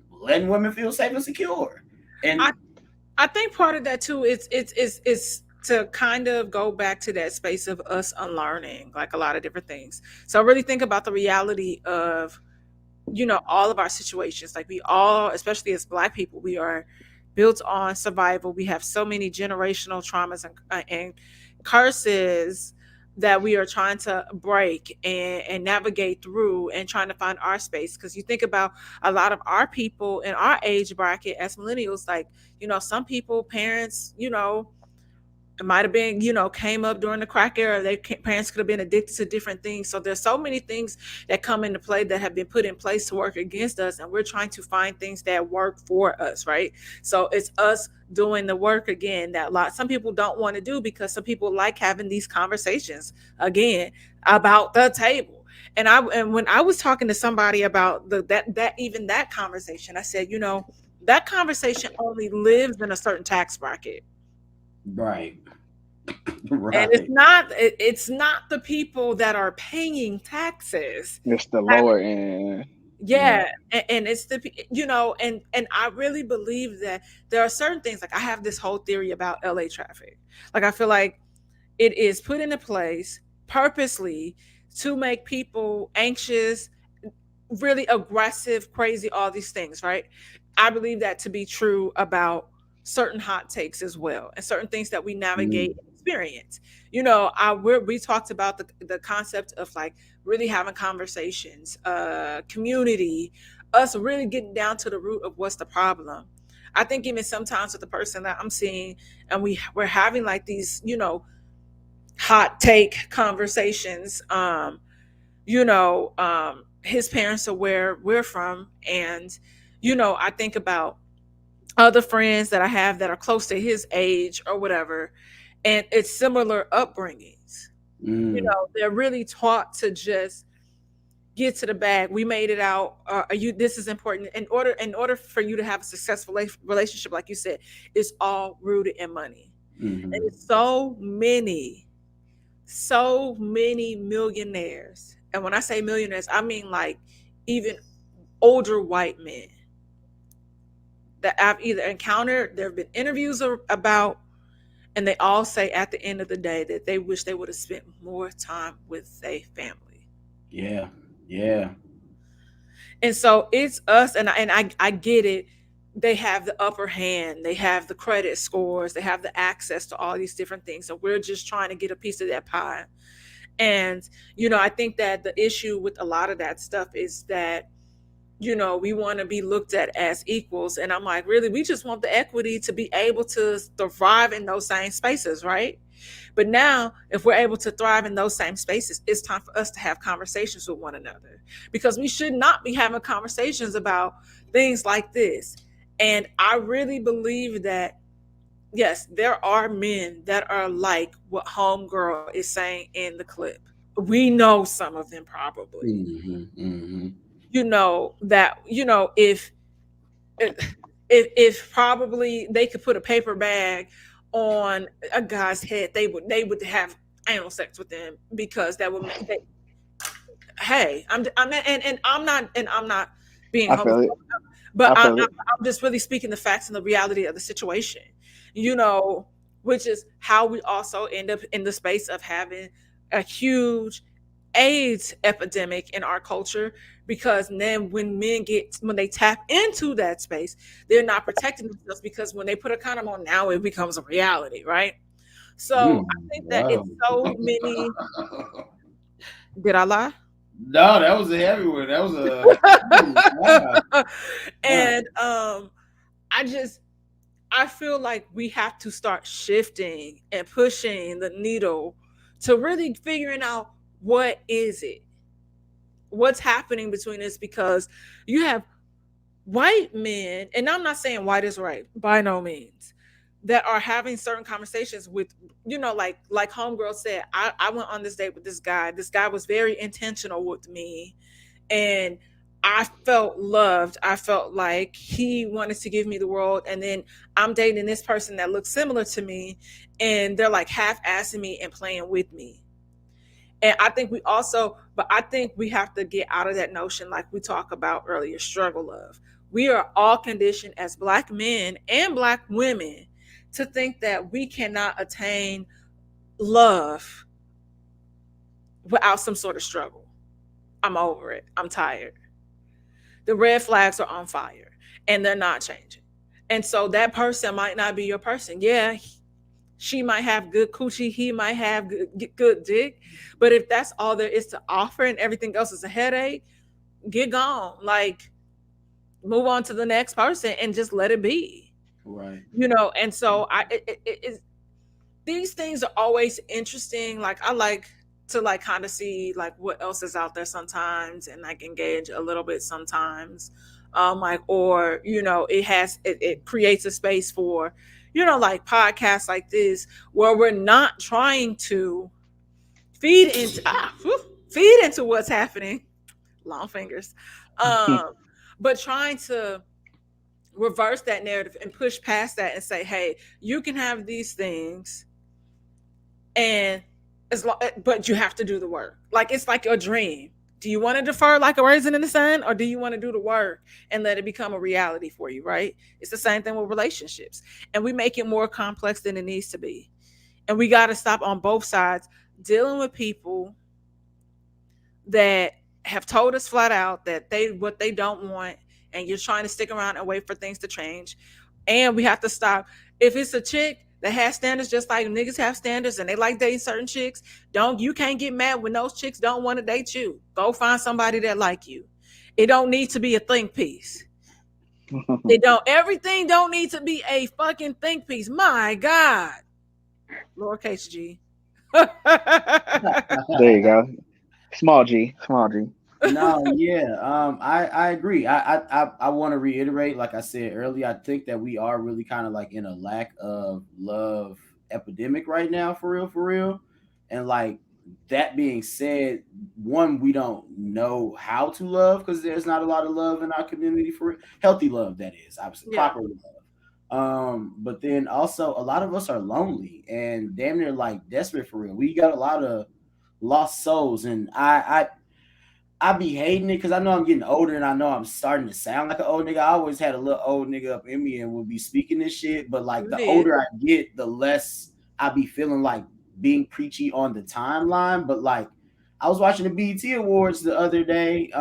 letting women feel safe and secure. I And I think part of that too is to kind of go back to that space of us unlearning like a lot of different things. So really think about the reality of all of our situations. Like we all, especially as Black people, we are built on survival. We have so many generational traumas and curses that we are trying to break and navigate through and trying to find our space. Because you think about a lot of our people in our age bracket as millennials, like, some people, parents, it might have been, came up during the crack era. Their parents could have been addicted to different things. So there's so many things that come into play that have been put in place to work against us. And we're trying to find things that work for us, right? So it's us doing the work again that some people don't want to do, because some people like having these conversations again about the table. And when I was talking to somebody about that conversation, I said, that conversation only lives in a certain tax bracket. right, And right. it's not the people that are paying taxes. It's the lower end. Yeah, and it's and I really believe that there are certain things, like I have this whole theory about LA traffic. Like I feel like it is put into place purposely to make people anxious, really aggressive, crazy, all these things, right? I believe that to be true about certain hot takes as well, and certain things that we navigate and experience. We talked about the concept of like really having conversations, community, us really getting down to the root of what's the problem. I think even sometimes with the person that I'm seeing, and we're having like these, hot take conversations. His parents are where we're from. And, I think about other friends that I have that are close to his age or whatever, and it's similar upbringings. They're really taught to just get to the bag. We made it out. This is important. In order for you to have a successful relationship, like you said, it's all rooted in money. And it's so many millionaires. And when I say millionaires, I mean like even older white men that I've either encountered, there have been interviews about, and they all say at the end of the day that they wish they would have spent more time with their family. Yeah, yeah. And so it's us, and I get it. they have the upper hand, they have the credit scores, they have the access to all these different things. So we're just trying to get a piece of that pie. And, I think that the issue with a lot of that stuff is that, we want to be looked at as equals. And I'm like, really, we just want the equity to be able to thrive in those same spaces, right? But now, if we're able to thrive in those same spaces, it's time for us to have conversations with one another, because we should not be having conversations about things like this. And I really believe that, yes, there are men that are like what Homegirl is saying in the clip. We know some of them probably. Mm-hmm, mm-hmm. That, if probably they could put a paper bag on a guy's head, they would have anal sex with them, because that would make hey, I'm not being I feel it. homophobic, but I feel it. I'm just really speaking the facts and the reality of the situation, you know, which is how we also end up in the space of having a huge AIDS epidemic in our culture, because then when they tap into that space, they're not protecting themselves, because when they put a condom on, now it becomes a reality, right? So I think that Wow. it's so many. Did I lie? No, that was a heavy one. That was a wow. Wow. And I just I feel like we have to start shifting and pushing the needle to really figuring out what is it, what's happening between us, because you have white men, and I'm not saying white is right by no means, that are having certain conversations with, like Homegirl said, I went on this date with this guy. This guy was very intentional with me, and I felt loved. I felt like he wanted to give me the world. And then I'm dating this person that looks similar to me, and they're like half assing me and playing with me. And I think we have to get out of that notion, like we talked about earlier, struggle love. We are all conditioned as Black men and Black women to think that we cannot attain love without some sort of struggle. I'm over it. I'm tired. The red flags are on fire and they're not changing. And so that person might not be your person. Yeah, she might have good coochie, he might have good dick, but if that's all there is to offer and everything else is a headache, get gone. Like, move on to the next person and just let it be. Right. And so these things are always interesting. Like, I like to like kind of see like what else is out there sometimes, and like engage a little bit sometimes. Like, or it creates a space for like podcasts like this, where we're not trying to feed into feed into what's happening. Long fingers. Um, but trying to reverse that narrative and push past that and say, hey, you can have these things, and but you have to do the work. Like, it's like a dream. Do you want to defer like a raisin in the sun, or do you want to do the work and let it become a reality for you, right? It's the same thing with relationships. And we make it more complex than it needs to be. And we got to stop on both sides dealing with people that have told us flat out that what they don't want, and you're trying to stick around and wait for things to change. And we have to stop. If it's a chick that has standards, just like niggas have standards, and they like dating certain chicks, you can't get mad when those chicks don't want to date you. Go find somebody that like you. It don't need to be a think piece. Everything don't need to be a fucking think piece. My God. Lowercase G. There you go. Small G. Small G. No, yeah, I agree. I want to reiterate, like I said earlier, I think that we are really kind of like in a lack of love epidemic right now, for real, for real. And like that being said, one, we don't know how to love because there's not a lot of love in our community for healthy love, that is, obviously, Yeah. proper love. But then also a lot of us are lonely and damn near like desperate for real. We got a lot of lost souls, and I be hating it because I know I'm getting older and I know I'm starting to sound like an old nigga. I always had a little old nigga up in me and would be speaking this shit. But like You the did. older I get, the less I be feeling like being preachy on the timeline. But like I was watching the BET Awards the other day.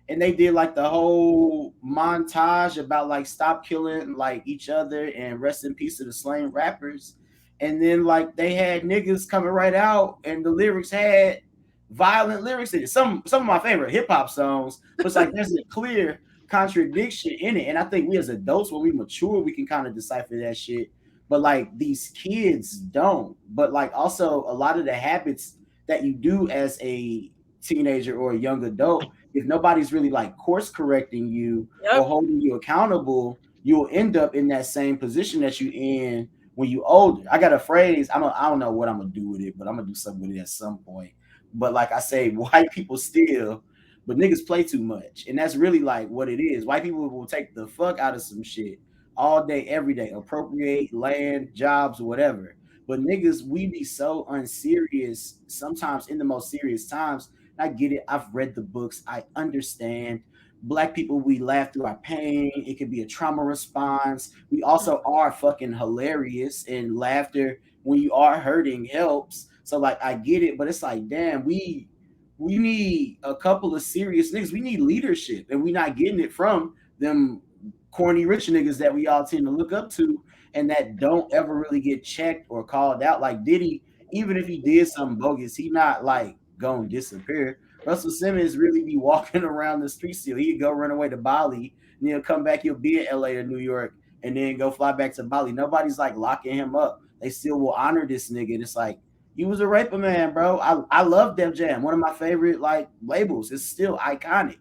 and they did like the whole montage about like stop killing like each other and rest in peace to the slain rappers. And then like they had niggas coming right out, and the lyrics had violent lyrics in it. Some of my favorite hip hop songs, but it's like there's a clear contradiction in it. And I think we as adults, when we mature, we can kind of decipher that shit. But like these kids don't. But like also a lot of the habits that you do as a teenager or a young adult, if nobody's really like course correcting you or holding you accountable, you'll end up in that same position that you in when you older. I got a phrase. I don't know what I'm gonna do with it, but I'm gonna do something with it at some point. But like I say, white people steal, but niggas play too much, and that's really like what it is. White people will take the fuck out of some shit all day, every day, appropriate land, jobs, whatever. But niggas, we be so unserious sometimes in the most serious times. I get it. I've read the books. I understand. Black people, we laugh through our pain. It can be a trauma response. We also are fucking hilarious, and laughter when you are hurting helps. So like I get it, but it's like, damn, we need a couple of serious niggas. We need leadership, and we not getting it from them corny rich niggas that we all tend to look up to, and that don't ever really get checked or called out. Like Diddy, even if he did something bogus, he not like gonna disappear. Russell Simmons really be walking around the street still. He'd go run away to Bali, and he'll come back. He'll be in LA or New York, and then go fly back to Bali. Nobody's like locking him up. They still will honor this nigga. And it's like, you was a raper man, bro. I love Def Jam. One of my favorite like labels. It's still iconic.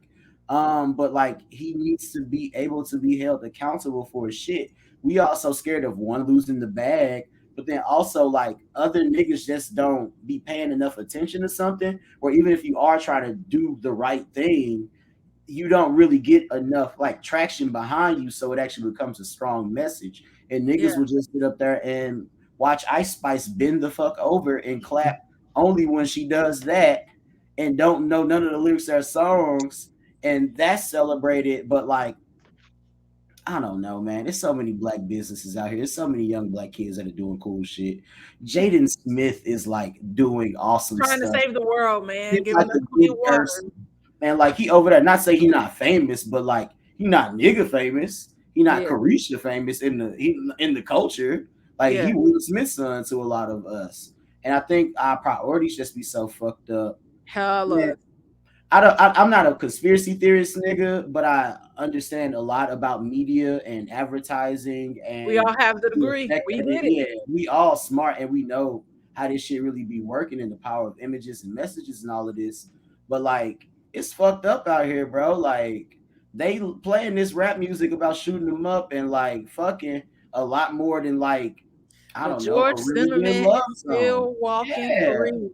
But like he needs to be able to be held accountable for his shit. We also scared of one losing the bag, but then also like other niggas just don't be paying enough attention to something, or even if you are trying to do the right thing, you don't really get enough like traction behind you, so it actually becomes a strong message. And niggas will just sit up there and watch Ice Spice bend the fuck over and clap only when she does that, and don't know none of the lyrics to her songs, and that's celebrated. But like, I don't know, man. There's so many black businesses out here. There's so many young black kids that are doing cool shit. Jaden Smith is like doing awesome trying stuff. to save the world, man. He's Giving like us a clean good water. person. And like he over there, not say he not famous, but like he not nigga famous. He not Carisha famous in the culture. Like he Will Smith's son to a lot of us. And I think our priorities just be so fucked up. Hella. I'm not a conspiracy theorist nigga, but I understand a lot about media and advertising, and we all have the degree. We did it. Yeah, we all smart, and we know how this shit really be working, and the power of images and messages and all of this. But like, it's fucked up out here, bro. Like they playing this rap music about shooting them up and like fucking a lot more than like, I don't know, George a really Zimmerman good love is still song. walking free.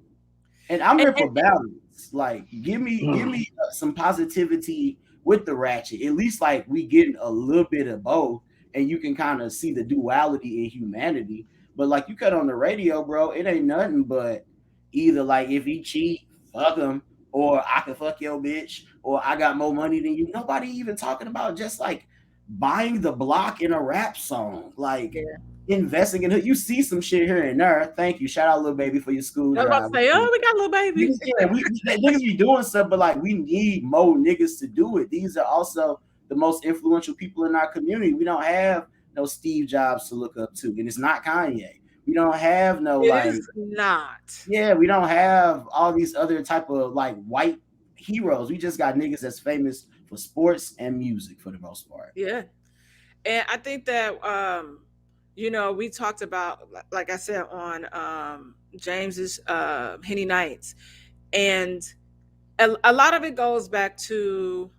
And I'm here for balance. Like, give me some positivity with the ratchet. At least like we getting a little bit of both, and you can kind of see the duality in humanity. But like you cut on the radio, bro, it ain't nothing but either like if he cheat, fuck him, or I can fuck your bitch, or I got more money than you. Nobody even talking about just like buying the block in a rap song. Like investing in it. You see some shit here and there. Thank you. Shout out Lil Baby for your school drive. I was about to say, oh, we got Lil Baby. Yeah, niggas be doing stuff, but like we need more niggas to do it. These are also the most influential people in our community. We don't have no Steve Jobs to look up to, and it's not Kanye. We don't have no it is not. Yeah, we don't have all these other type of like white heroes. We just got niggas that's famous for sports and music for the most part. Yeah. And I think that you know, we talked about, like I said, on James's Henny Nights, and a lot of it goes back to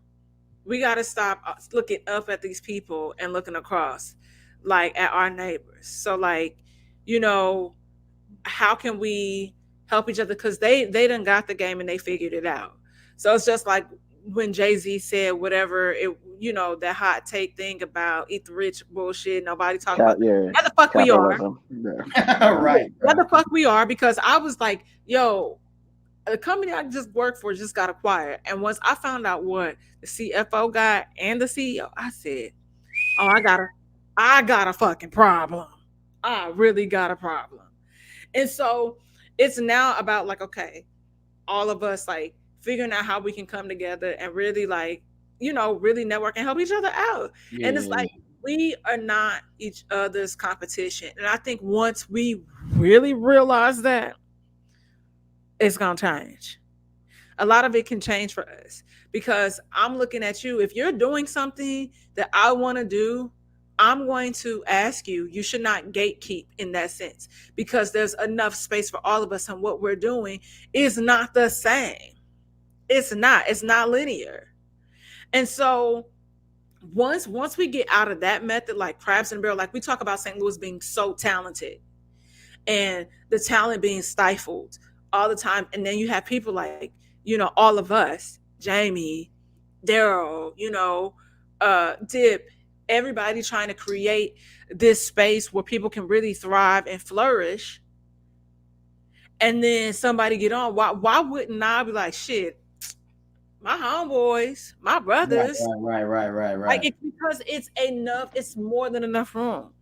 we got to stop looking up at these people and looking across, like at our neighbors. So, like, you know, how can we help each other? Because they done got the game and they figured it out. So it's just like when Jay-Z said whatever it, you know, that hot take thing about eat the rich bullshit. Nobody talking about how the fuck we are. Right. What the fuck we are, because I was like, yo, the company I just worked for just got acquired. And once I found out what the CFO got and the CEO, I said, oh, I got a fucking problem. I really got a problem. And so it's now about like, okay, all of us like figuring out how we can come together and really like, really network and help each other out. And it's Yeah. like we are not each other's competition. And I think once we really realize that, it's gonna change. A lot of it can change for us because I'm looking at you. If you're doing something that I want to do, I'm going to ask you. You should not gatekeep in that sense because there's enough space for all of us, and what we're doing is not the same. It's not. It's not linear. And so once we get out of that method, like crabs in a barrel, like we talk about St. Louis being so talented and the talent being stifled all the time. And then you have people like, all of us, Jamie, Daryl, Dip, everybody trying to create this space where people can really thrive and flourish. And then somebody get on. Why wouldn't I be like, shit, my homeboys, my brothers. Right. Like it's because it's enough, it's more than enough room.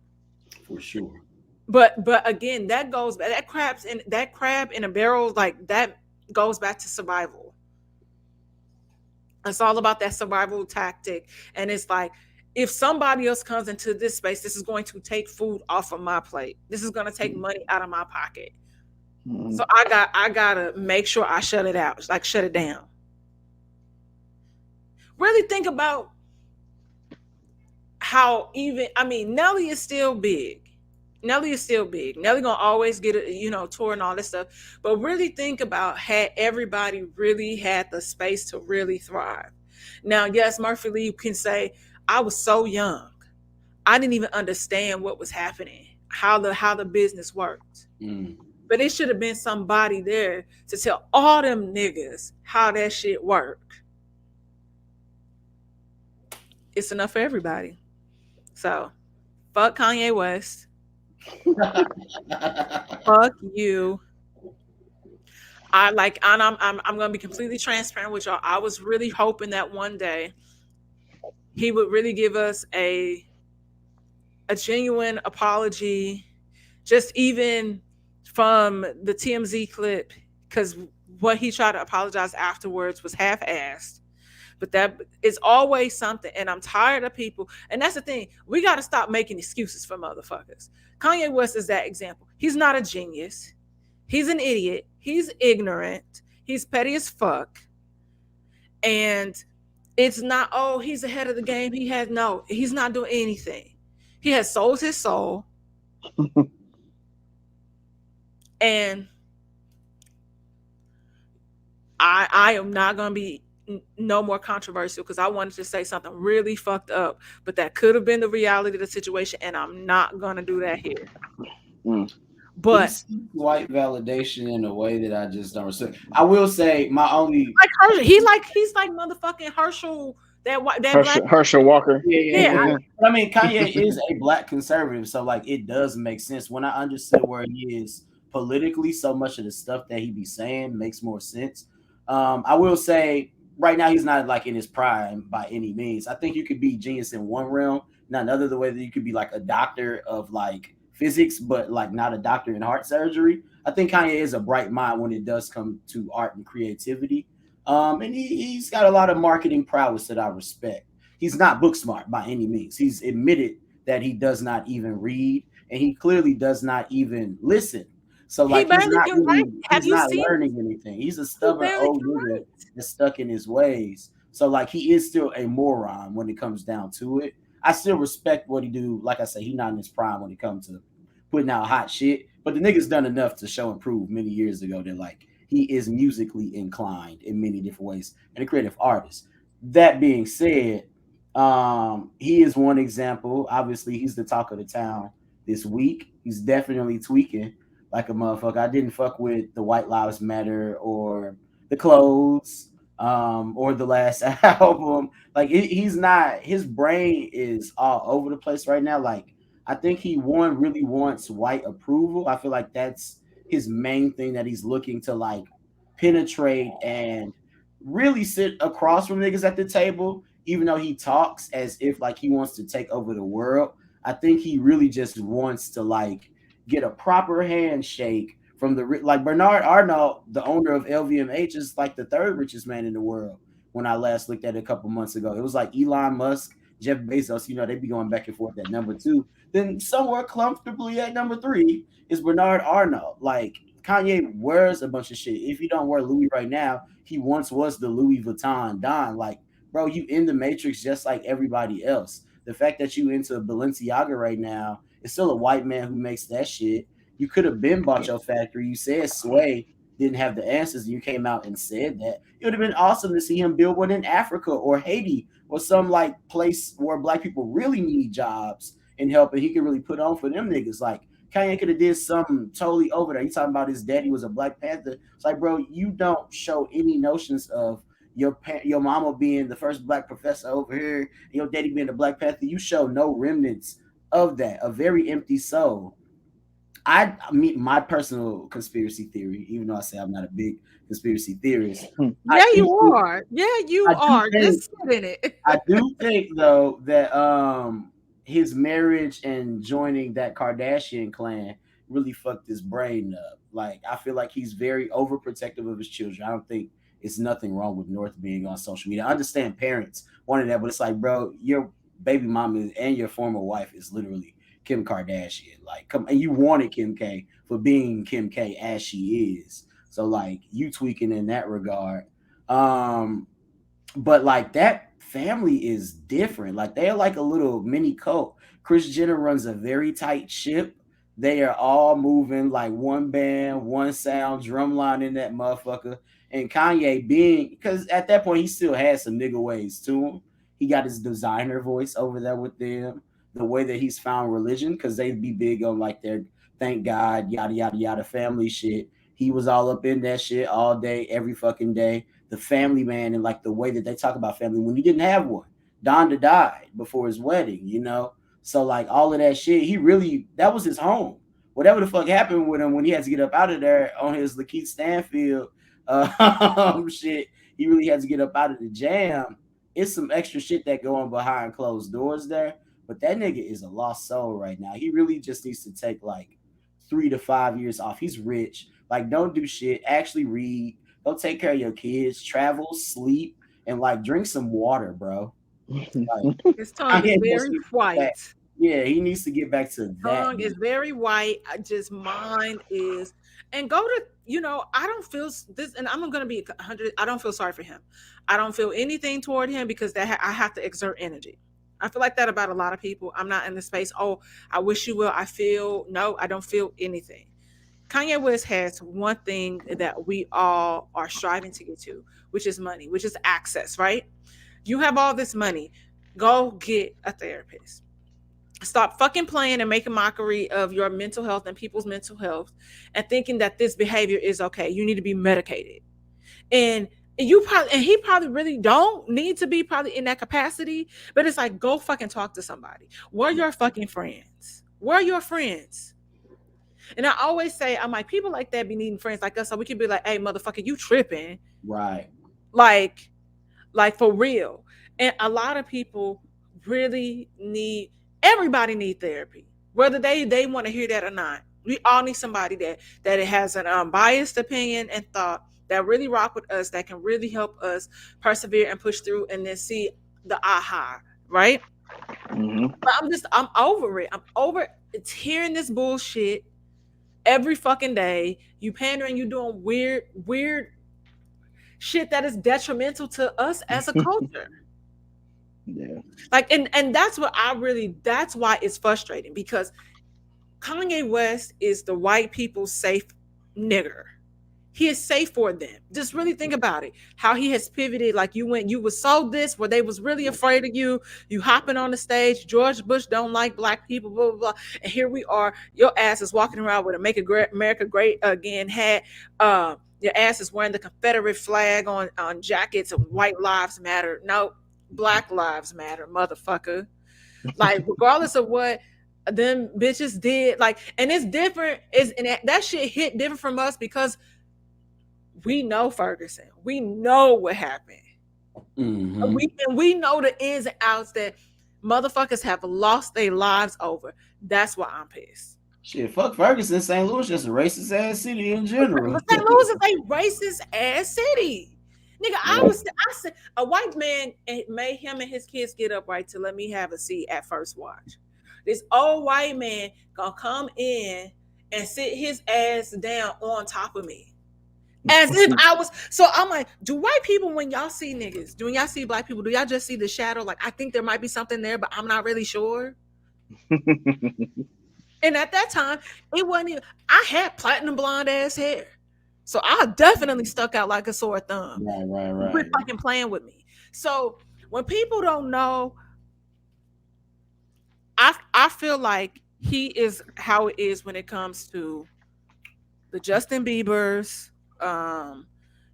For sure. But again, that crab in a barrel, like that goes back to survival. It's all about that survival tactic. And it's like, if somebody else comes into this space, this is going to take food off of my plate. This is going to take money out of my pocket. So I gotta make sure I shut it out, like shut it down. Really think about how Nelly is still big. Nelly is still big. Nelly gonna always get a tour and all this stuff. But really think about had everybody really had the space to really thrive. Now, yes, Murphy Lee can say, I was so young. I didn't even understand what was happening, how the business worked. But it should have been somebody there to tell all them niggas how that shit worked. It's enough for everybody. So, fuck Kanye West. Fuck you. I'm gonna be completely transparent with y'all. I was really hoping that one day he would really give us a genuine apology, just even from the TMZ clip, because what he tried to apologize afterwards was half-assed. But that is always something, and I'm tired of people. And that's the thing, we got to stop making excuses for motherfuckers. Kanye West is that example. He's not a genius. He's an idiot. He's ignorant. He's petty as fuck. And it's not, oh, he's ahead of the game. He's not doing anything. He has sold his soul. And I am not going to be no more controversial because I wanted to say something really fucked up, but that could have been the reality of the situation, and I'm not going to do that here. But white validation in a way that I just don't respect. I will say my only he's like motherfucking Herschel. Herschel Walker. Yeah. But I mean, Kanye is a black conservative, so like it does make sense. When I understood where he is politically, so much of the stuff that he be saying makes more sense. I will say right now he's not like in his prime by any means. I think you could be genius in one realm, not another. The way that you could be like a doctor of like physics, but like not a doctor in heart surgery. I think Kanye is a bright mind when it does come to art and creativity. And he's got a lot of marketing prowess that I respect. He's not book smart by any means. He's admitted that he does not even read, and he clearly does not even listen. So like he's not learning anything. He's a stubborn old nigga that's stuck in his ways. So like he is still a moron when it comes down to it. I still respect what he do. Like I say, he's not in his prime when it comes to putting out hot shit. But the nigga's done enough to show and prove many years ago that like he is musically inclined in many different ways and a creative artist. That being said, he is one example. Obviously, he's the talk of the town this week. He's definitely tweaking like a motherfucker. I didn't fuck with the White Lives Matter or the clothes or the last album. Like he's not, his brain is all over the place right now. Like I think he really wants white approval. I feel like that's his main thing that he's looking to like penetrate and really sit across from niggas at the table, even though he talks as if like he wants to take over the world. I think he really just wants to like get a proper handshake from the like Bernard Arnault, the owner of LVMH, is like the third richest man in the world. When I last looked at it a couple months ago, it was like Elon Musk, Jeff Bezos. You know, they be going back and forth at number two. Then somewhere comfortably at number three is Bernard Arnault. Like Kanye wears a bunch of shit. If you don't wear Louis right now, he once was the Louis Vuitton Don. Like, bro, you in the Matrix just like everybody else. The fact that you into Balenciaga right now, it's still a white man who makes that shit. You could have been bought your factory. You said Sway didn't have the answers. And you came out and said that. It would have been awesome to see him build one in Africa or Haiti or some like place where black people really need jobs and help, and he could really put on for them niggas. Like Kanye could have did something totally over there. You talking about his daddy was a Black Panther? It's like, bro, you don't show any notions of your mama being the first black professor over here, your daddy being a Black Panther. You show no remnants of that. A very empty soul. I mean, my personal conspiracy theory, even though I say I'm not a big conspiracy theorist. Yeah, you are. Yeah, you are. Just sit in it. I do think though that his marriage and joining that Kardashian clan really fucked his brain up. Like I feel like he's very overprotective of his children. I don't think it's nothing wrong with North being on social media. I understand parents wanting that, but it's like, bro, your baby mama and your former wife is literally Kim Kardashian. Like, come, and you wanted Kim K for being Kim K as she is. So like you tweaking in that regard. But like that family is different. Like they're like a little mini cult. Kris Jenner runs a very tight ship. They are all moving like one band, one sound, drumline in that motherfucker. And Kanye being, because at that point he still had some nigga ways to him. He got his designer voice over there with them. The way that he's found religion, because they'd be big on like their thank God, yada yada yada family shit. He was all up in that shit all day, every fucking day. The family man, and like the way that they talk about family when he didn't have one. Donda died before his wedding, you know? So like all of that shit, he really, that was his home. Whatever the fuck happened with him when he had to get up out of there on his Lakeith Stanfield shit, he really had to get up out of the jam. It's some extra shit that going behind closed doors there. But that nigga is a lost soul right now. He really just needs to take like 3 to 5 years off. He's rich. Like, don't do shit. Actually read. Go take care of your kids. Travel, sleep, and like drink some water, bro. Like, his tongue is very white. Yeah, he needs to get back to that. Tongue is very white. Just mine is, and go to, you know, I don't feel this, and I'm gonna be 100. I don't feel sorry for him. I don't feel anything toward him because that I have to exert energy. I feel like that about a lot of people. I'm not in the space, oh, I wish you will. I don't feel anything. Kanye West has one thing that we all are striving to get to, which is money, which is access, right? You have all this money. Go get a therapist. Stop fucking playing and making mockery of your mental health and people's mental health and thinking that this behavior is okay. You need to be medicated. And he probably really don't need to be probably in that capacity, but it's like, go fucking talk to somebody. Where are your fucking friends? Where are your friends? And I always say, I'm like, people like that be needing friends like us, so we can be like, hey, motherfucker, you tripping. Right. Like for real. And a lot of people really everybody need therapy, whether they want to hear that or not. We all need somebody that has an unbiased opinion and thought that really rock with us, that can really help us persevere and push through and then see the aha, right? Mm-hmm. But I'm over it. I'm over it's hearing this bullshit every fucking day. You pandering, you doing weird shit that is detrimental to us as a culture. Yeah. Like, and that's why it's frustrating, because Kanye West is the white people's safe nigger. He is safe for them. Just really think about it. How he has pivoted. Like you was sold this where they was really afraid of you. You hopping on the stage. George Bush don't like black people, blah, blah, blah. And here we are. Your ass is walking around with a Make America Great Again hat. Your ass is wearing the Confederate flag on jackets of White Lives Matter. No, Black Lives Matter, motherfucker. Like, regardless of what them bitches did, like, and it's different. That shit hit different from us because we know Ferguson. We know what happened. Mm-hmm. We know the ins and outs that motherfuckers have lost their lives over. That's why I'm pissed. Shit, fuck Ferguson. St. Louis just a racist ass city in general. But St. Louis is a racist ass city. Nigga, I said a white man made him and his kids get up right to let me have a seat at First Watch. This old white man gonna come in and sit his ass down on top of me. As if I was, so I'm like, do white people, when y'all see niggas, do y'all see black people, do y'all just see the shadow? Like, I think there might be something there, but I'm not really sure. And at that time, it wasn't even, I had platinum blonde ass hair. So I definitely stuck out like a sore thumb. Right. Quit fucking playing with me. So when people don't know, I feel like he is how it is when it comes to the Justin Biebers,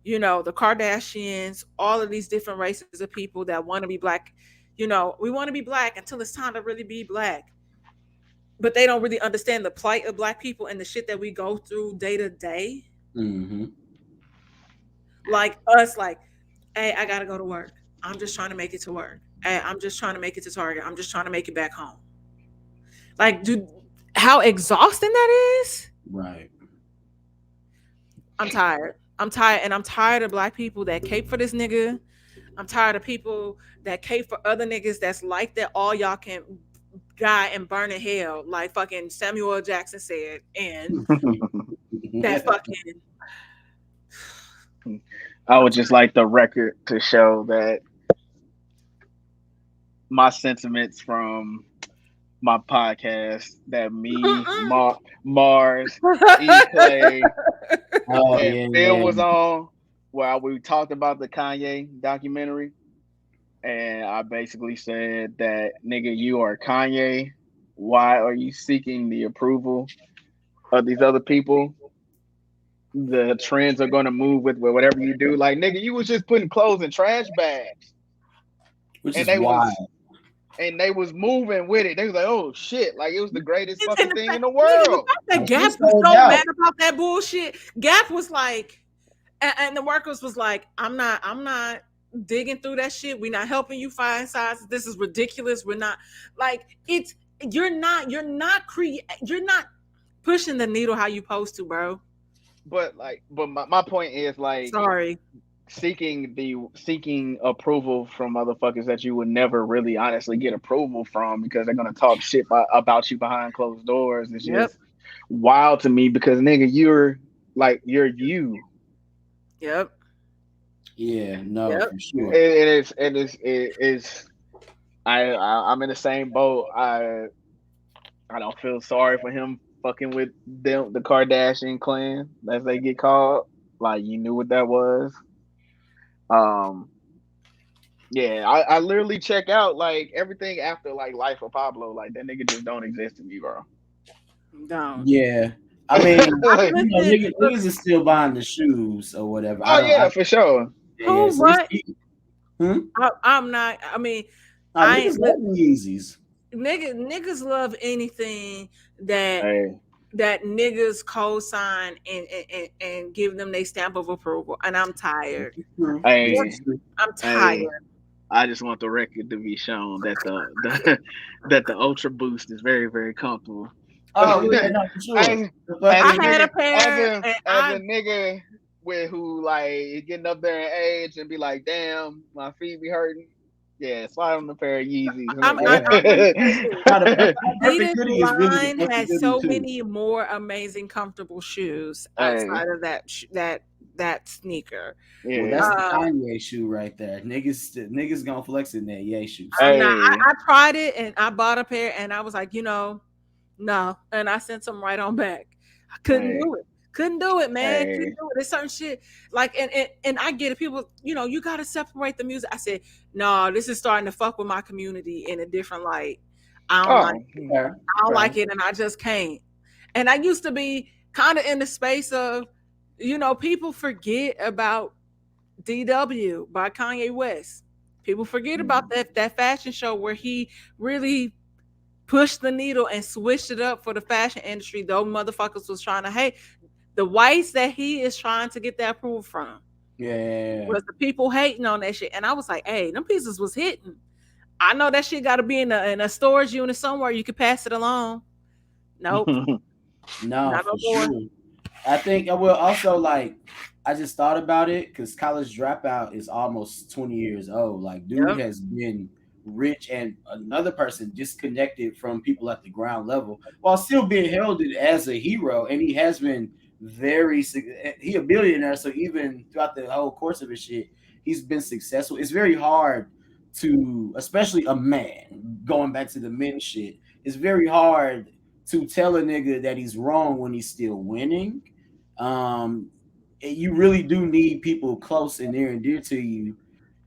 you know, the Kardashians, all of these different races of people that want to be black. You know, we want to be black until it's time to really be black. But they don't really understand the plight of black people and the shit that we go through day to day. Mm-hmm. Like us, like, hey, I gotta go to work. I'm just trying to make it to work. Hey, I'm just trying to make it to Target. I'm just trying to make it back home. Like, dude, how exhausting that is. Right. I'm tired. And I'm tired of black people that cape for this nigga. I'm tired of people that cape for other niggas that's like that. All y'all can die and burn in hell, like fucking Samuel L. Jackson said, and that fucking. I would just like the record to show that my sentiments from my podcast, that me, Mars, E-Clay, and Phil was on, while we talked about the Kanye documentary. And I basically said that, nigga, you are Kanye. Why are you seeking the approval of these other people? The trends are going to move with whatever you do. Like, nigga, you was just putting clothes in trash bags. Which is wild. And they was moving with it. They was like, oh, shit. Like, it was the greatest fucking thing in the world. Nigga, Gap was so mad about that bullshit. Gap was like, and the workers was like, I'm not digging through that shit. We're not helping you find sizes. This is ridiculous. We're not, like, you're not pushing the needle how you supposed to, bro. But my point is, like, sorry, seeking approval from motherfuckers that you would never really honestly get approval from, because they're gonna talk shit about you behind closed doors. It's just wild to me, because, nigga, you're you. Yep. Yeah, no, for sure. I'm in the same boat. I don't feel sorry for him fucking with them, the Kardashian clan, as they get called. Like, you knew what that was. Yeah, I literally check out, like, everything after, like, Life of Pablo. Like, that nigga just don't exist to me, bro. Don't. Yeah. I mean, niggas are still buying the shoes or whatever. Oh, yeah, for sure. Oh, what? I'm not. I mean, I ain't love Yeezys. Niggas love anything that niggas co-sign and give them their stamp of approval, and I'm tired. I'm tired. I just want the record to be shown that the Ultra Boost is very, very comfortable. Oh, yeah, no, for sure. I had a pair as a nigga who, like, getting up there in age and be like, damn, my feet be hurting. Yeah, slide on the pair of Yeezys. Adidas line has so many more amazing, comfortable shoes outside of that sneaker. Yeah, well, that's the Kanye shoe right there. Niggas gonna flex in that Ye shoes. I tried it and I bought a pair and I was like, no, and I sent them right on back. I couldn't do it. Couldn't do it, man. Couldn't do it. There's certain shit like, and I get it. People, you got to separate the music. I said, no, this is starting to fuck with my community in a different light. I don't like it, and I just can't. And I used to be kind of in the space of, people forget about DW by Kanye West. People forget about that fashion show where he really pushed the needle and switched it up for the fashion industry. Those motherfuckers was trying to hate. The whites that he is trying to get that approval from, was the people hating on that shit. And I was like, hey, them pieces was hitting. I know that shit got to be in a storage unit somewhere. You could pass it along. Nope. No, Not for no more. sure. I think I will also like. I just thought about it because College Dropout is almost 20 years old. Like, dude Yep. has been rich, and another person disconnected from people at the ground level while still being heralded as a hero. And he has been he a billionaire, so even throughout the whole course of his shit, he's been successful. It's very hard to, especially a man, going back to the men shit. It's very hard to tell a nigga that he's wrong when he's still winning. Um, you really do need people close and near and dear to you,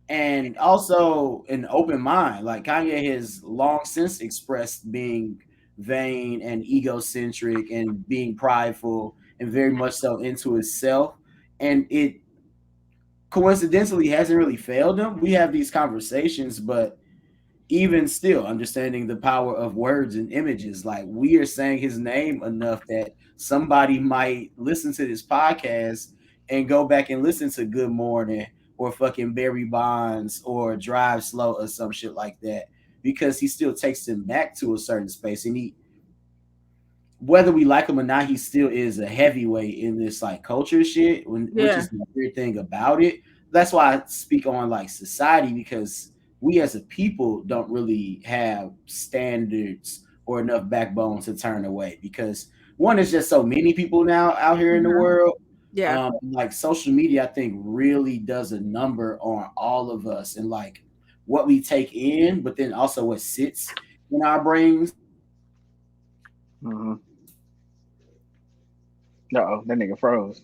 and also an open mind. Like Kanye has long since expressed being vain and egocentric and being prideful and very much so into himself, and it coincidentally hasn't really failed him. We have these conversations, but even still understanding the power of words and images, like we are saying his name enough that somebody might listen to this podcast and go back and listen to Good Morning or fucking Barry Bonds or Drive Slow or some shit like that, because he still takes them back to a certain space. And he, whether we like him or not, he still is a heavyweight in this like culture shit, which Yeah. is the weird thing about it. That's why I speak on like society, because we as a people don't really have standards or enough backbone to turn away, because one is just so many people now out here in the world. Yeah. Like social media, I think really does a number on all of us and like what we take in, but then also what sits in our brains. Mm-hmm. Uh-oh, that nigga froze.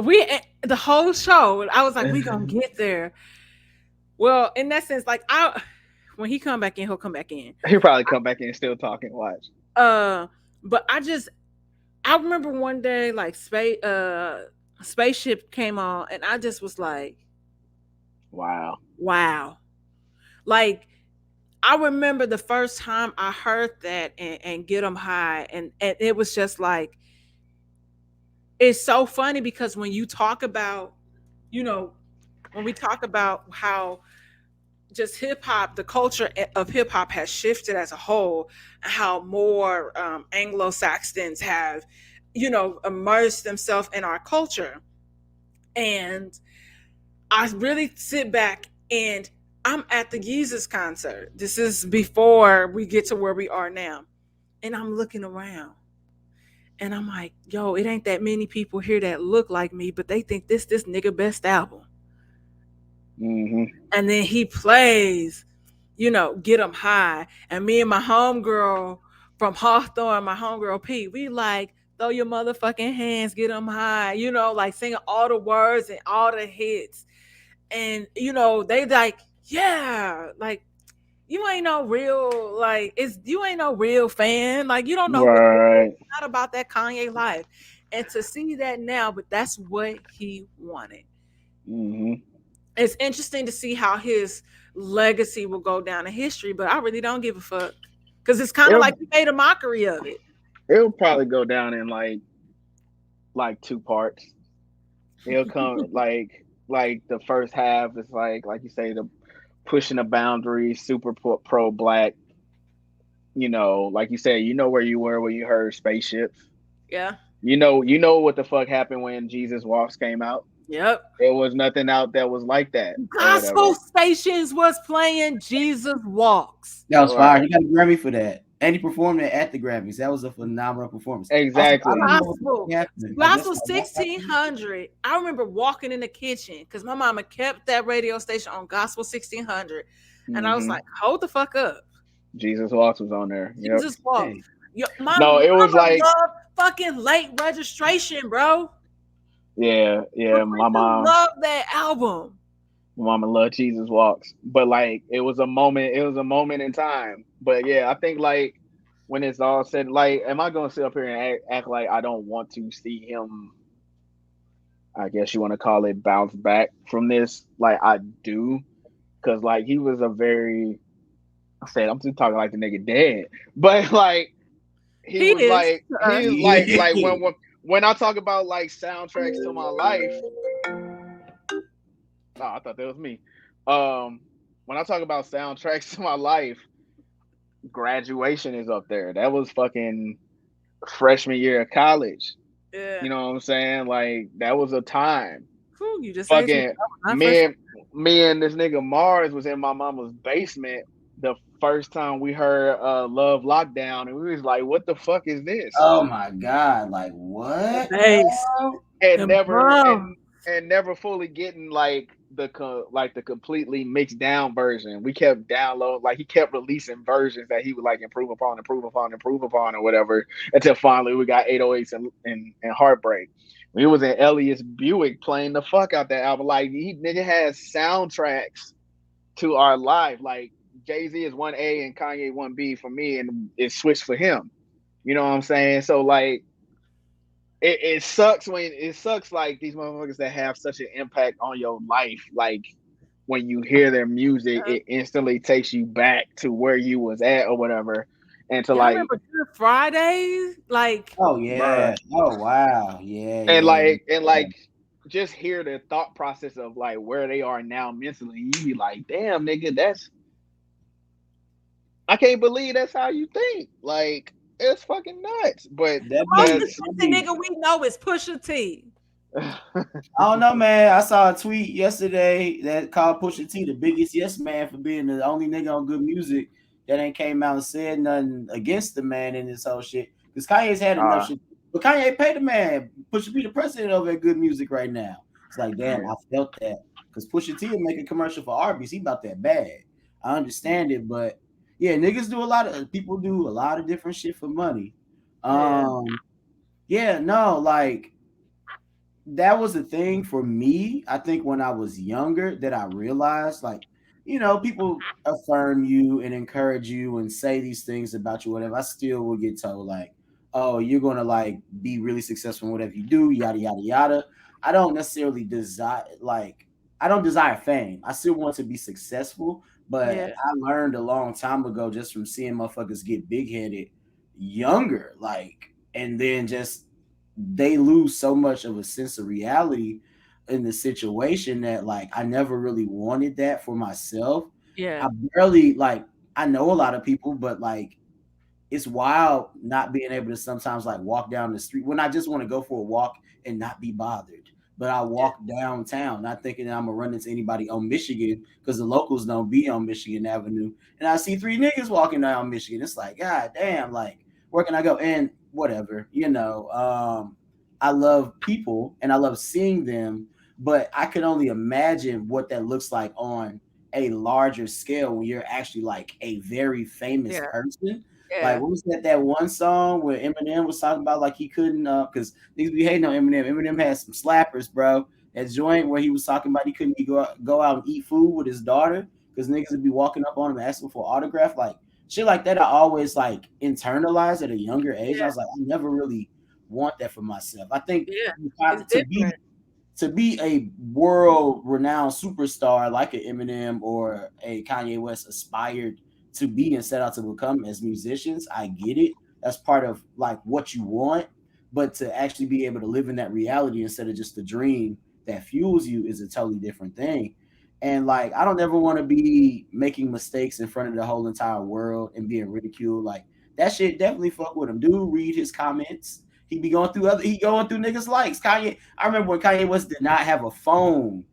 We the whole show, I was like, we gonna get there. Well, in that sense, like when he come back in, he'll come back in. He'll probably come back in and still talking. Watch. But I remember one day like spaceship came on, and I just was like, Wow. Like I remember the first time I heard that and Get 'em High, and it was just like, it's so funny because when you talk about, you know, when we talk about how just hip hop, the culture of hip hop has shifted as a whole, and how more Anglo Saxons have, immersed themselves in our culture. And I really sit back and I'm at the Jesus concert. This is before we get to where we are now. And I'm looking around and I'm like, yo, it ain't that many people here that look like me, but they think this nigga best album. Mm-hmm. And then he plays, Get 'em High. And me and my homegirl from Hawthorne, my homegirl Pete, we like, throw your motherfucking hands, get 'em high, like singing all the words and all the hits. And, they like, yeah, like, you ain't no real, like, you ain't no real fan. Like, you don't know Right. not about that Kanye life. And to see that now, but that's what he wanted. Mm-hmm. It's interesting to see how his legacy will go down in history, but I really don't give a fuck. Because it's kind of like he made a mockery of it. It'll probably go down in like two parts. It'll come like the first half is like you say, the pushing the boundaries, super pro black. Like you said, where you were when you heard Spaceships. Yeah. You know what the fuck happened when Jesus Walks came out. Yep. There was nothing out that was like that. Gospel stations was playing Jesus Walks. That was fire. He got a Grammy for that. And he performed it at the Grammys. That was a phenomenal performance. Exactly. Gospel 1600. I remember walking in the kitchen because my mama kept that radio station on Gospel 1600. And I was like, hold the fuck up. Jesus Walks was on there. Jesus Walks. No, it was like fucking Late Registration, bro. Yeah. My mom loved that album. My mama loved Jesus Walks, but like it was a moment in time. But yeah, I think like when it's all said, like, am I gonna sit up here and act like I don't want to see him? I guess you want to call it bounce back from this. Like I do, because like he was I'm just talking like the nigga dead, but like he was like when I talk about like soundtracks to my life. Oh, I thought that was me. When I talk about soundtracks to my life, Graduation is up there. That was fucking freshman year of college. Yeah. You know what I'm saying? Like that was a time. Whew, you just aged me. Fucking My me first. and me and this nigga Mars was in my mama's basement the first time we heard Love Lockdown, and we was like, what the fuck is this? Oh my god! Like what, Bass. bro? And And never bro. and never fully getting like like the completely mixed down version. We kept download like he kept releasing versions that he would like improve upon, improve upon, improve upon, or whatever, until finally we got 808s and Heartbreak. We was in Elias Buick playing the fuck out that album. Like he nigga has soundtracks to our life. Like Jay-Z is 1A and Kanye 1B for me, and it switched for him. You know what I'm saying? So like it sucks when it sucks like these motherfuckers that have such an impact on your life, like when you hear their music, it instantly takes you back to where you was at or whatever. And to Y'all like, remember Good Fridays? Like, Oh bruh, yeah. Oh wow. Yeah, and yeah, yeah. like just hear the thought process of like where they are now mentally, you be like, damn nigga, that's I can't believe that's how you think. Like it's fucking nuts. But the That most be that's that expensive be nigga we know is Pusha T. I don't know, man. I saw a tweet yesterday that called Pusha T the biggest yes man for being the only nigga on Good Music that ain't came out and said nothing against the man in this whole shit. Because Kanye's had enough uh shit. But Kanye paid the man. Pusha T the president over at Good Music right now. It's like, damn, yeah. I felt that. Because Pusha T will make a commercial for Arby's. He about that bad. I understand it, but yeah, niggas do a lot of people do a lot of different shit for money. Yeah. Yeah, no, like that was a thing for me. I think when I was younger that I realized like, people affirm you and encourage you and say these things about you, whatever. I still will get told like, oh, you're gonna like be really successful in whatever you do, yada yada yada. I don't necessarily desire like I don't desire fame. I still want to be successful, but Yeah. I learned a long time ago just from seeing motherfuckers get big headed younger, like, and then just they lose so much of a sense of reality in the situation that like I never really wanted that for myself. I Yeah. barely like I know a lot of people, but like it's wild not being able to sometimes like walk down the street when I just want to go for a walk and not be bothered. But I Yeah. walk downtown, not thinking that I'm gonna run into anybody on Michigan because the locals don't be on Michigan Avenue. And I see three niggas walking down Michigan. It's like, God damn, like where can I go? And whatever. I love people and I love seeing them, but I can only imagine what that looks like on a larger scale when you're actually like a very famous Yeah. person. Like Yeah. what was that one song where Eminem was talking about like he couldn't because niggas be hating on Eminem. Eminem had some slappers, bro. That joint where he was talking about he couldn't go out and eat food with his daughter because niggas would be walking up on him asking for autograph. Like shit like that I always like internalized at a younger age. I Yeah. was like, I never really want that for myself. I think Yeah. It's to be different. to be a world renowned superstar like an Eminem or a Kanye West aspired to be and set out to become as musicians, I get it. That's part of like what you want, but to actually be able to live in that reality instead of just the dream that fuels you is a totally different thing. And like I don't ever want to be making mistakes in front of the whole entire world and being ridiculed. Like that shit definitely fuck with him. Dude, read his comments. He going through niggas likes. Kanye, I remember when Kanye West did not have a phone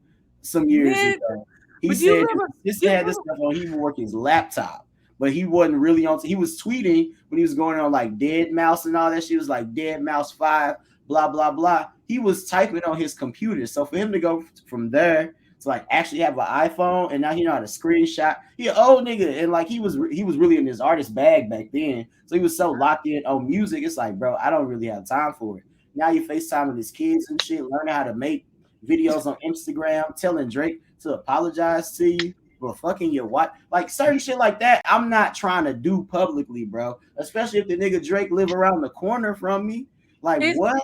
some years Man, ago. He but you said remember this you had this remember stuff on. He would work his laptop, but he wasn't really on. He was tweeting when he was going on like Dead Mouse and all that shit. It was like Dead Mouse 5, blah blah blah. He was typing on his computer. So for him to go from there to like actually have an iPhone and now he know how to screenshot. He an old nigga and like he was really in his artist bag back then. So he was so locked in on music. It's like, bro, I don't really have time for it. Now you FaceTiming his kids and shit, learning how to make videos on Instagram, telling Drake to apologize to you for fucking your wife. Like certain shit like that, I'm not trying to do publicly, bro. Especially if the nigga Drake live around the corner from me. Like it's what?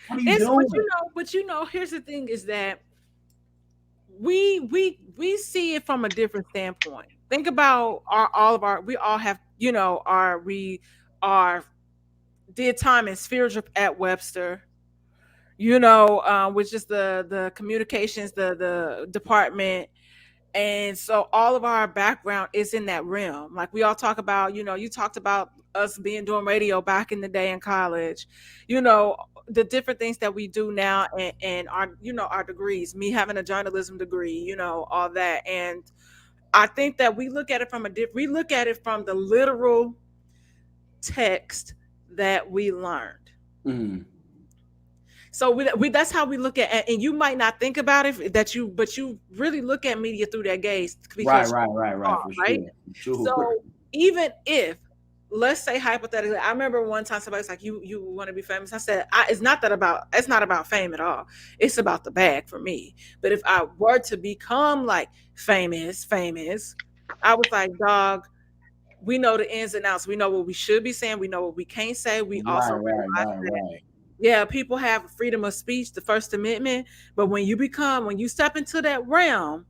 What are you it's doing? but here's the thing is that we see it from a different standpoint. Think about all of our we all have, we are did time in spiritual at Webster, which is the communications, the department. And so all of our background is in that realm. Like we all talk about, you talked about us being doing radio back in the day in college, you know, the different things that we do now, and our, our degrees, me having a journalism degree, all that. And I think that we look at it we look at it from the literal text that we learned. Mm. So we that's how we look at it. And you might not think about it but you really look at media through that gaze, because Right, for right. sure. So even if, let's say hypothetically, I remember one time somebody's like, you want to be famous. I said, it's not about fame at all. It's about the bag for me. But if I were to become like famous, I was like, dog, we know the ins and outs. We know what we should be saying. We know what we can't say. We also realize that, yeah, people have freedom of speech, the First Amendment. But when you step into that realm,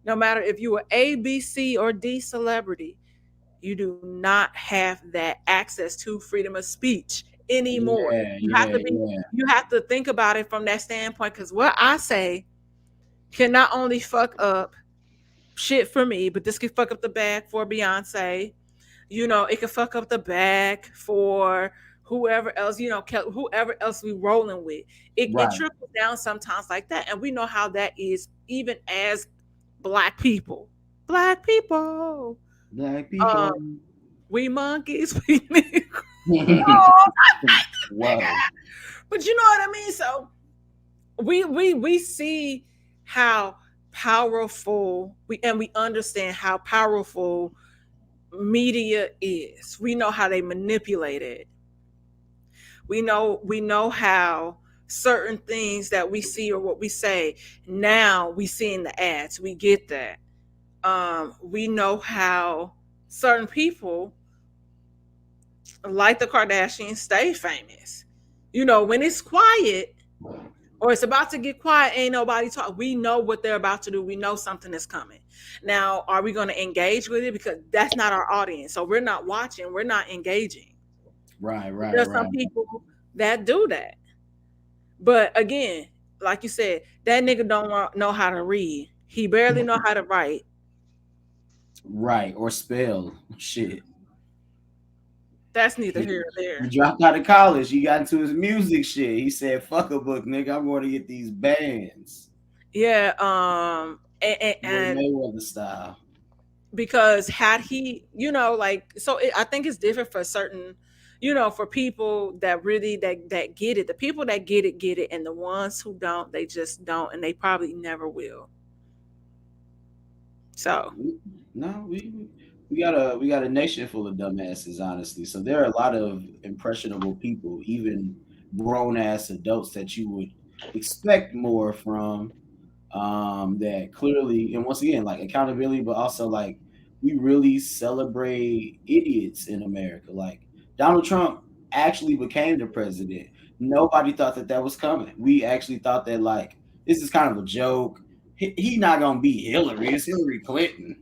no matter if you are A, B, C, or D celebrity, you do not have that access to freedom of speech anymore. You have to think about it from that standpoint, because what I say can not only fuck up shit for me, but this can fuck up the bag for Beyonce. It can fuck up the bag for whoever else, whoever else we rolling with. It trickles down sometimes like that. And we know how that is, even as black people. Black people. We monkeys. Wow. But you know what I mean? So we see how powerful we understand how powerful media is. We know how they manipulate it. We know how certain things that we see or what we say, now we see in the ads. We get that. We know how certain people like the Kardashians stay famous. When it's quiet or it's about to get quiet, ain't nobody talk. We know what they're about to do. We know something is coming. Now, are we going to engage with it? Because that's not our audience. So we're not watching. We're not engaging. Right. There's some people that do that. But again, like you said, that nigga don't know how to read. He barely know how to write. Right, or spell shit. That's neither here nor there. He dropped out of college. He got into his music shit. He said, "Fuck a book, nigga. I'm going to get these bands." Yeah. And Mayweather style. Because had he, I think it's different for certain, for people that really that get it. The people that get it, and the ones who don't, they just don't, and they probably never will. So no, we got a nation full of dumbasses, honestly. So there are a lot of impressionable people, even grown ass adults that you would expect more from. That clearly, and once again, like accountability, but also like we really celebrate idiots in America. Like Donald Trump actually became the president. Nobody thought that was coming. We actually thought that like this is kind of a joke. He not gonna beat Hillary. It's Hillary Clinton.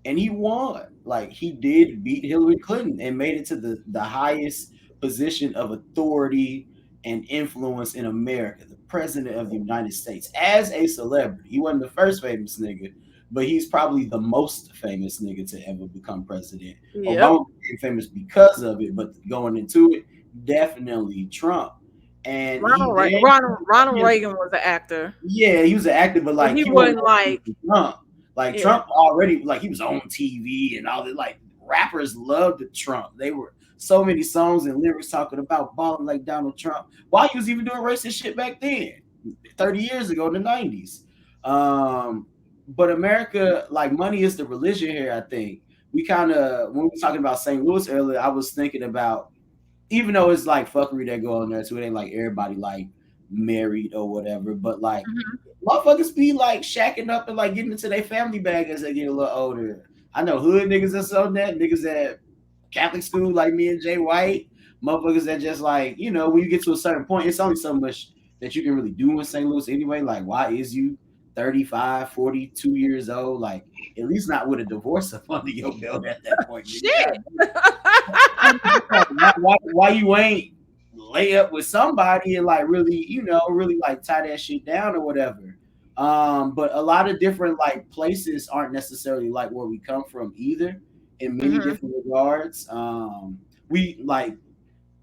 And he won. Like he did beat Hillary Clinton and made it to the highest position of authority and influence in America, the president of the United States, as a celebrity. He wasn't the first famous nigga, but he's probably the most famous nigga to ever become president. Yep. Obama became famous because of it, but going into it, definitely Trump. And Ronald Reagan was an actor. Yeah, he was an actor, but like he wasn't like Trump. Like Trump already, like he was on TV and all that. Like rappers loved Trump. They were so many songs and lyrics talking about balling like Donald Trump while he was even doing racist shit back then, 30 years ago in the 90s. But America, like money is the religion here, I think. We kind of, when we were talking about St. Louis earlier, I was thinking about, even though it's like fuckery that go on there too, it ain't like everybody like married or whatever, but like motherfuckers be like shacking up and like getting into their family bag as they get a little older. I know hood niggas that's on that, niggas at Catholic school like me and Jay White, motherfuckers that just like, when you get to a certain point, it's only so much that you can really do in St. Louis anyway. Like, why is you 35, 42 years old? Like, at least not with a divorce up under your belt at that point. Shit. why you ain't lay up with somebody and like really, really like tie that shit down or whatever. But a lot of different like places aren't necessarily like where we come from either in many Mm-hmm. different regards. We like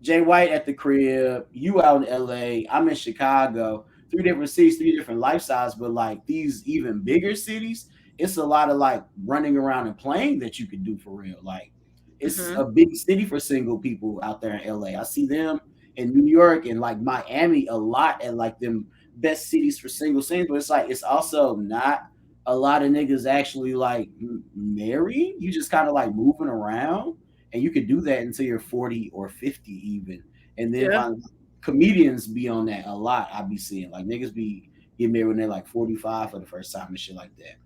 Jay White at the crib, you out in LA, I'm in Chicago, three different cities, three different lifestyles, but like these even bigger cities, it's a lot of like running around and playing that you could do for real. Like it's Mm-hmm. a big city for single people out there in LA. I see them in New York and like Miami a lot at like them best cities for single singles, but it's like it's also not a lot of niggas actually like married. You just kind of like moving around and you could do that until you're 40 or 50 even, and then Yeah. find comedians be on that a lot. I be seeing like niggas be getting married when they're like 45 for the first time and shit like that.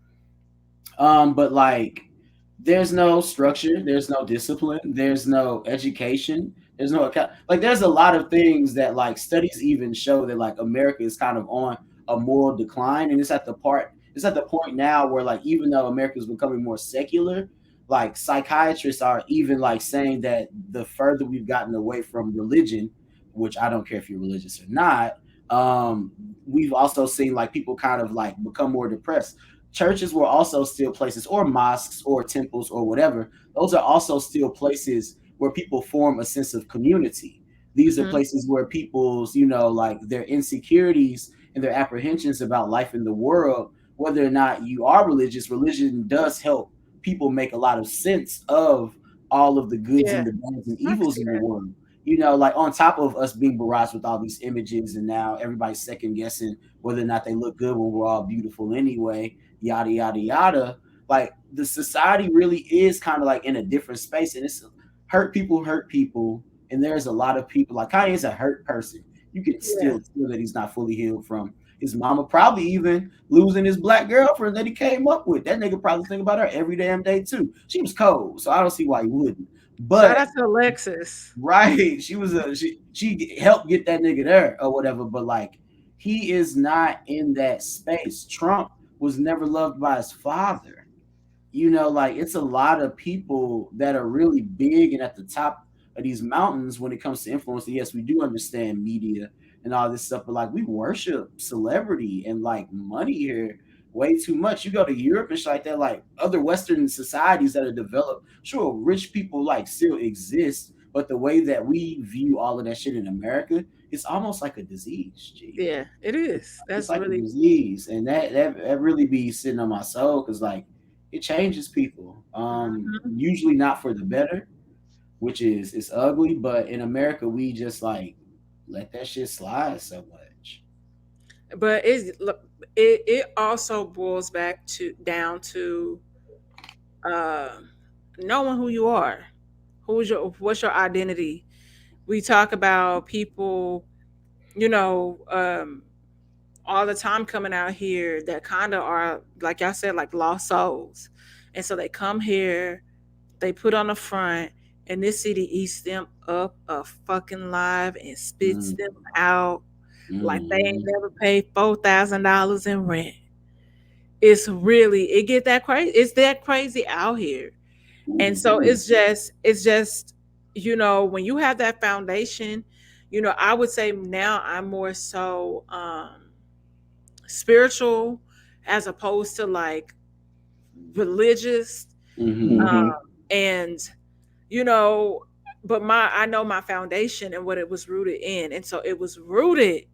But like there's no structure, there's no discipline, there's no education, there's no account. Like there's a lot of things that like studies even show that like America is kind of on a moral decline, and it's at the point now where like even though America is becoming more secular, like psychiatrists are even like saying that the further we've gotten away from religion, which I don't care if you're religious or not, we've also seen like people kind of like become more depressed. Churches were also still places, or mosques or temples or whatever. Those are also still places where people form a sense of community. These are Mm-hmm. places where people's, like their insecurities and their apprehensions about life in the world, whether or not you are religious, religion does help people make a lot of sense of all of the goods Yeah. and the bads and I can evils see in the that. world. Like on top of us being barraged with all these images, and now everybody's second guessing whether or not they look good when we're all beautiful anyway, yada yada yada. Like the society really is kind of like in a different space, and it's hurt people, and there's a lot of people like Kanye's a hurt person. You can Yeah. still feel that he's not fully healed from his mama, probably even losing his black girlfriend that he came up with. That nigga probably think about her every damn day too. She was cold, so I don't see why he wouldn't. Shout But out to Alexis. right, she helped get that nigga there or whatever. But like he is not in that space. Trump was never loved by his father. Like it's a lot of people that are really big and at the top of these mountains when it comes to influence. And yes, we do understand media and all this stuff, but like we worship celebrity and like money here way too much. You go to Europe and shit like that, like other Western societies that are developed, sure, rich people like still exist, but the way that we view all of that shit in America, it's almost like a disease, G. Yeah, it is. It's That's like a really. disease, and that really be sitting on my soul because like it changes people. Mhm. Usually not for the better, which is it's ugly. But in America, we just like let that shit slide so much. But it also boils back to down to uh, knowing who you are. What's your identity? We talk about people, you know, um, all the time coming out here that kind of are like y'all said, like lost souls, and so they come here, they put on the front, and this city eats them up a fucking live and spits Mm, them out like they ain't mm, never paid $4,000 in rent. It get that crazy. It's that crazy out here. And so it's just when you have that foundation, I would say now I'm more so spiritual as opposed to like religious. mm-hmm, um Mm-hmm. and you know but my I know my foundation and what it was rooted in, and so it was rooted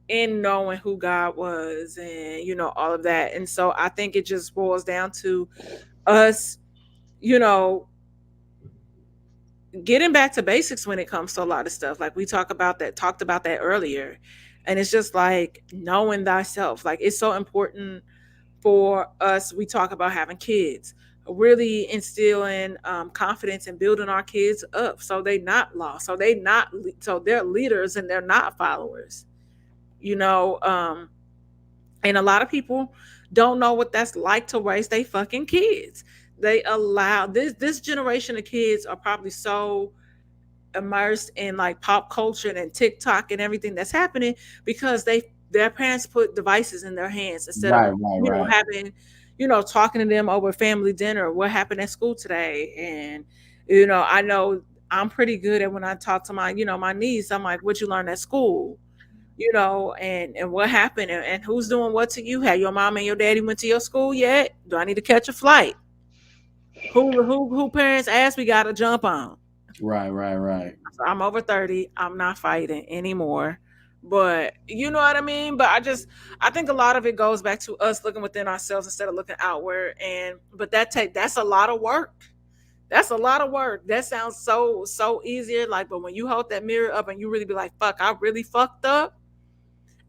in knowing who God was, and all of that. And so I think it just boils down to us, you know getting back to basics when it comes to a lot of stuff. Like we talked about that earlier. And it's just like knowing thyself. Like it's so important for us. We talk about having kids, really instilling confidence and building our kids up so they not lost, so they're leaders and they're not followers. You know, and a lot of people don't know what that's like to raise their fucking kids. They allow this generation of kids are probably so immersed in like pop culture and TikTok and everything that's happening because their parents put devices in their hands instead of right, right, right. having talking to them over family dinner, what happened at school today. And I know I'm pretty good at when I talk to my my niece, I'm like, what you learned at school? and what happened and who's doing what to you. Have your mom and your daddy went to your school yet? Do I need to catch a flight? Who parents ass we gotta jump on? Right. So I'm over 30. I'm not fighting anymore. But you know what I mean? But I think a lot of it goes back to us looking within ourselves instead of looking outward. But that's a lot of work. That's a lot of work. That sounds so easier. Like, but when you hold that mirror up and you really be like, fuck, I really fucked up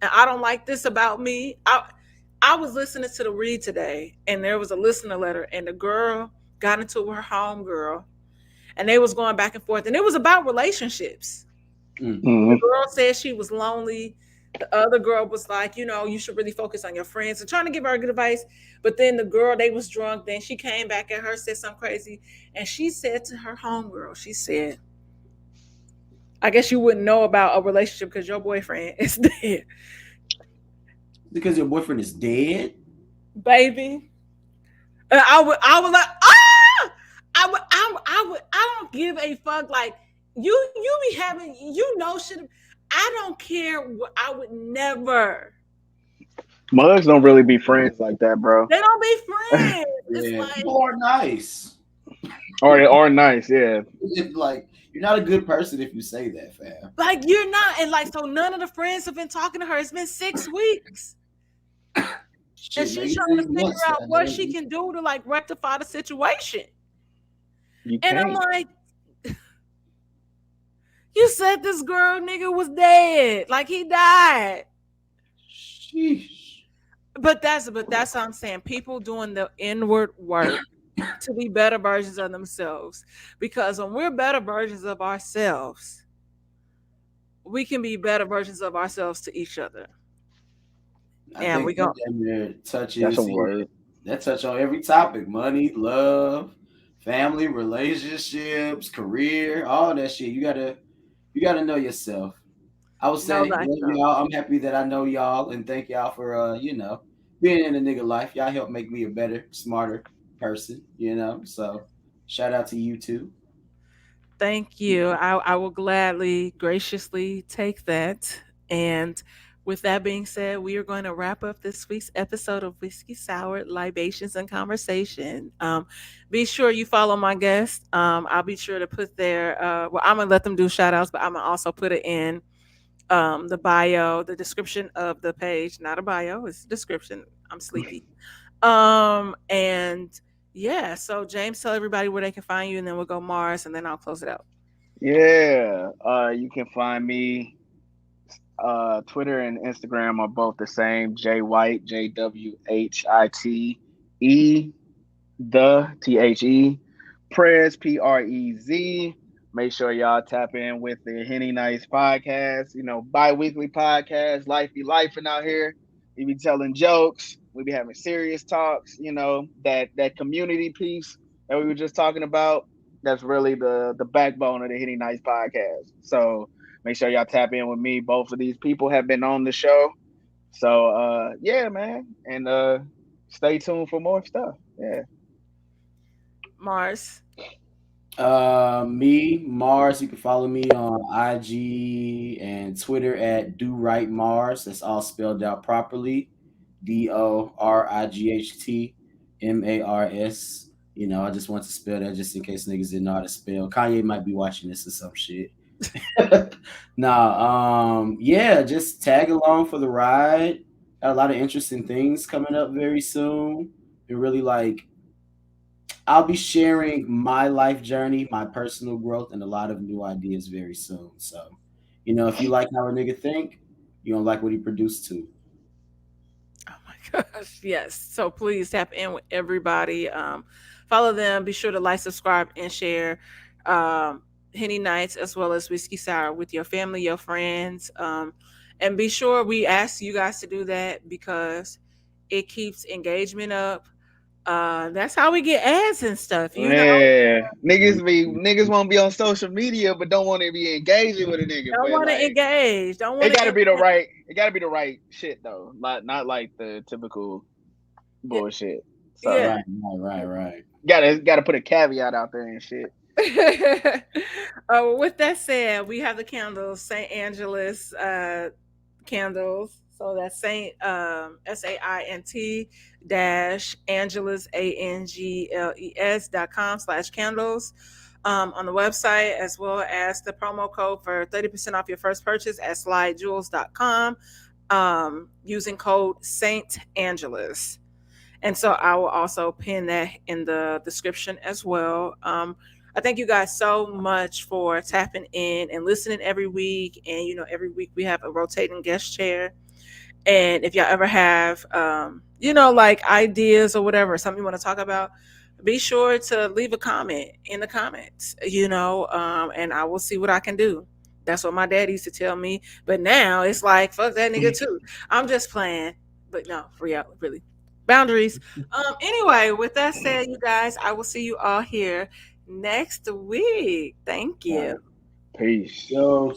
and I don't like this about me. I was listening to the read today and there was a listener letter and the girl got into her home girl and they was going back and forth and it was about relationships. Mm-hmm. The girl said she was lonely. The other girl was like, you should really focus on your friends and trying to give her good advice. But then the girl, they was drunk. Then she came back at her, said something crazy. And she said to her homegirl, she said, I guess you wouldn't know about a relationship because your boyfriend is dead. Because your boyfriend is dead? Baby. And I was like, ah! I don't give a fuck. Like, you be having, shit. I don't care. I would never. Mugs don't really be friends like that, bro. They don't be friends. It's Yeah, like, people are nice. Or nice, yeah. It's like, you're not a good person if you say that, fam. like you're not, and like so none of the friends have been talking to her. It's been 6 weeks. Shit, And she's maybe trying to 3 figure months, out man. what she can do to like rectify the situation. You And I'm can't. like, you said this girl nigga was dead. Like he died. Sheesh. But that's what I'm saying. People doing the inward work to be better versions of themselves. Because when we're better versions of ourselves, we can be better versions of ourselves to each other. I And we think go. that touches That's a word. that touch on every topic: money, love, family, relationships, career, all that shit. You gotta know yourself. I would Know say, love thyself. y'all. I'm happy that I know y'all and thank y'all for being in a nigga life. Y'all help make me a better, smarter person. So shout out to you too. Thank you. I will gladly, graciously take that. And with that being said, we are going to wrap up this week's episode of Whiskey Sour Libations and Conversation. Be sure you follow my guest. I'll be sure to put their, I'm going to let them do shout outs, but I'm going to also put it in the bio, the description of the page. Not a bio, it's a description. I'm sleepy. And yeah, so James, tell everybody where they can find you, and then we'll go Mars, and then I'll close it out. Yeah. You can find me. Twitter and Instagram are both the same. J White, JWHITE, THE. Prez, PREZ. Make sure y'all tap in with the Henny Nice podcast. Bi-weekly podcast. Life be lifing out here. We be telling jokes. We be having serious talks. That community piece that we were just talking about. That's really the backbone of the Henny Nice podcast. So make sure y'all tap in with me. Both of these people have been on the show. So yeah, man. And stay tuned for more stuff. Yeah. Mars. Me, Mars. You can follow me on IG and Twitter at Do Right Mars. That's all spelled out properly. DORIGHTMARS. I just want to spell that just in case niggas didn't know how to spell. Kanye might be watching this or some shit. Yeah, just tag along for the ride. Got a lot of interesting things coming up very soon. And really I'll be sharing my life journey, my personal growth, and a lot of new ideas very soon. So, if you like how a nigga think, you don't like what he produced too. Oh my gosh, yes. So please tap in with everybody. Follow them. Be sure to like, subscribe, and share Henny Nights as well as Whiskey Sour with your family, your friends. And be sure we ask you guys to do that because it keeps engagement up. That's how we get ads and stuff, Yeah, niggas won't be on social media, but don't want to be engaging with a nigga. Don't want to engage. Don't want it to. Gotta be the right. It gotta be the right shit though. Not like the typical bullshit. So Yeah. Right. Gotta put a caveat out there and shit. With that said, we have the candles, St. Angelus, Candles. So that's SAINT dash Angeles ANGLES.com/candles on the website, as well as the promo code for 30% off your first purchase at slidejewels.com using code Saint Angeles. And so I will also pin that in the description as well. I thank you guys so much for tapping in and listening every week. And, every week we have a rotating guest chair. And if y'all ever have, like ideas or whatever, something you want to talk about, be sure to leave a comment in the comments, and I will see what I can do. That's what my dad used to tell me. But now it's like, fuck that nigga too. I'm just playing. But no, for real, really. Boundaries. Anyway, with that said, you guys, I will see you all here next week. Thank you. Peace. Yo.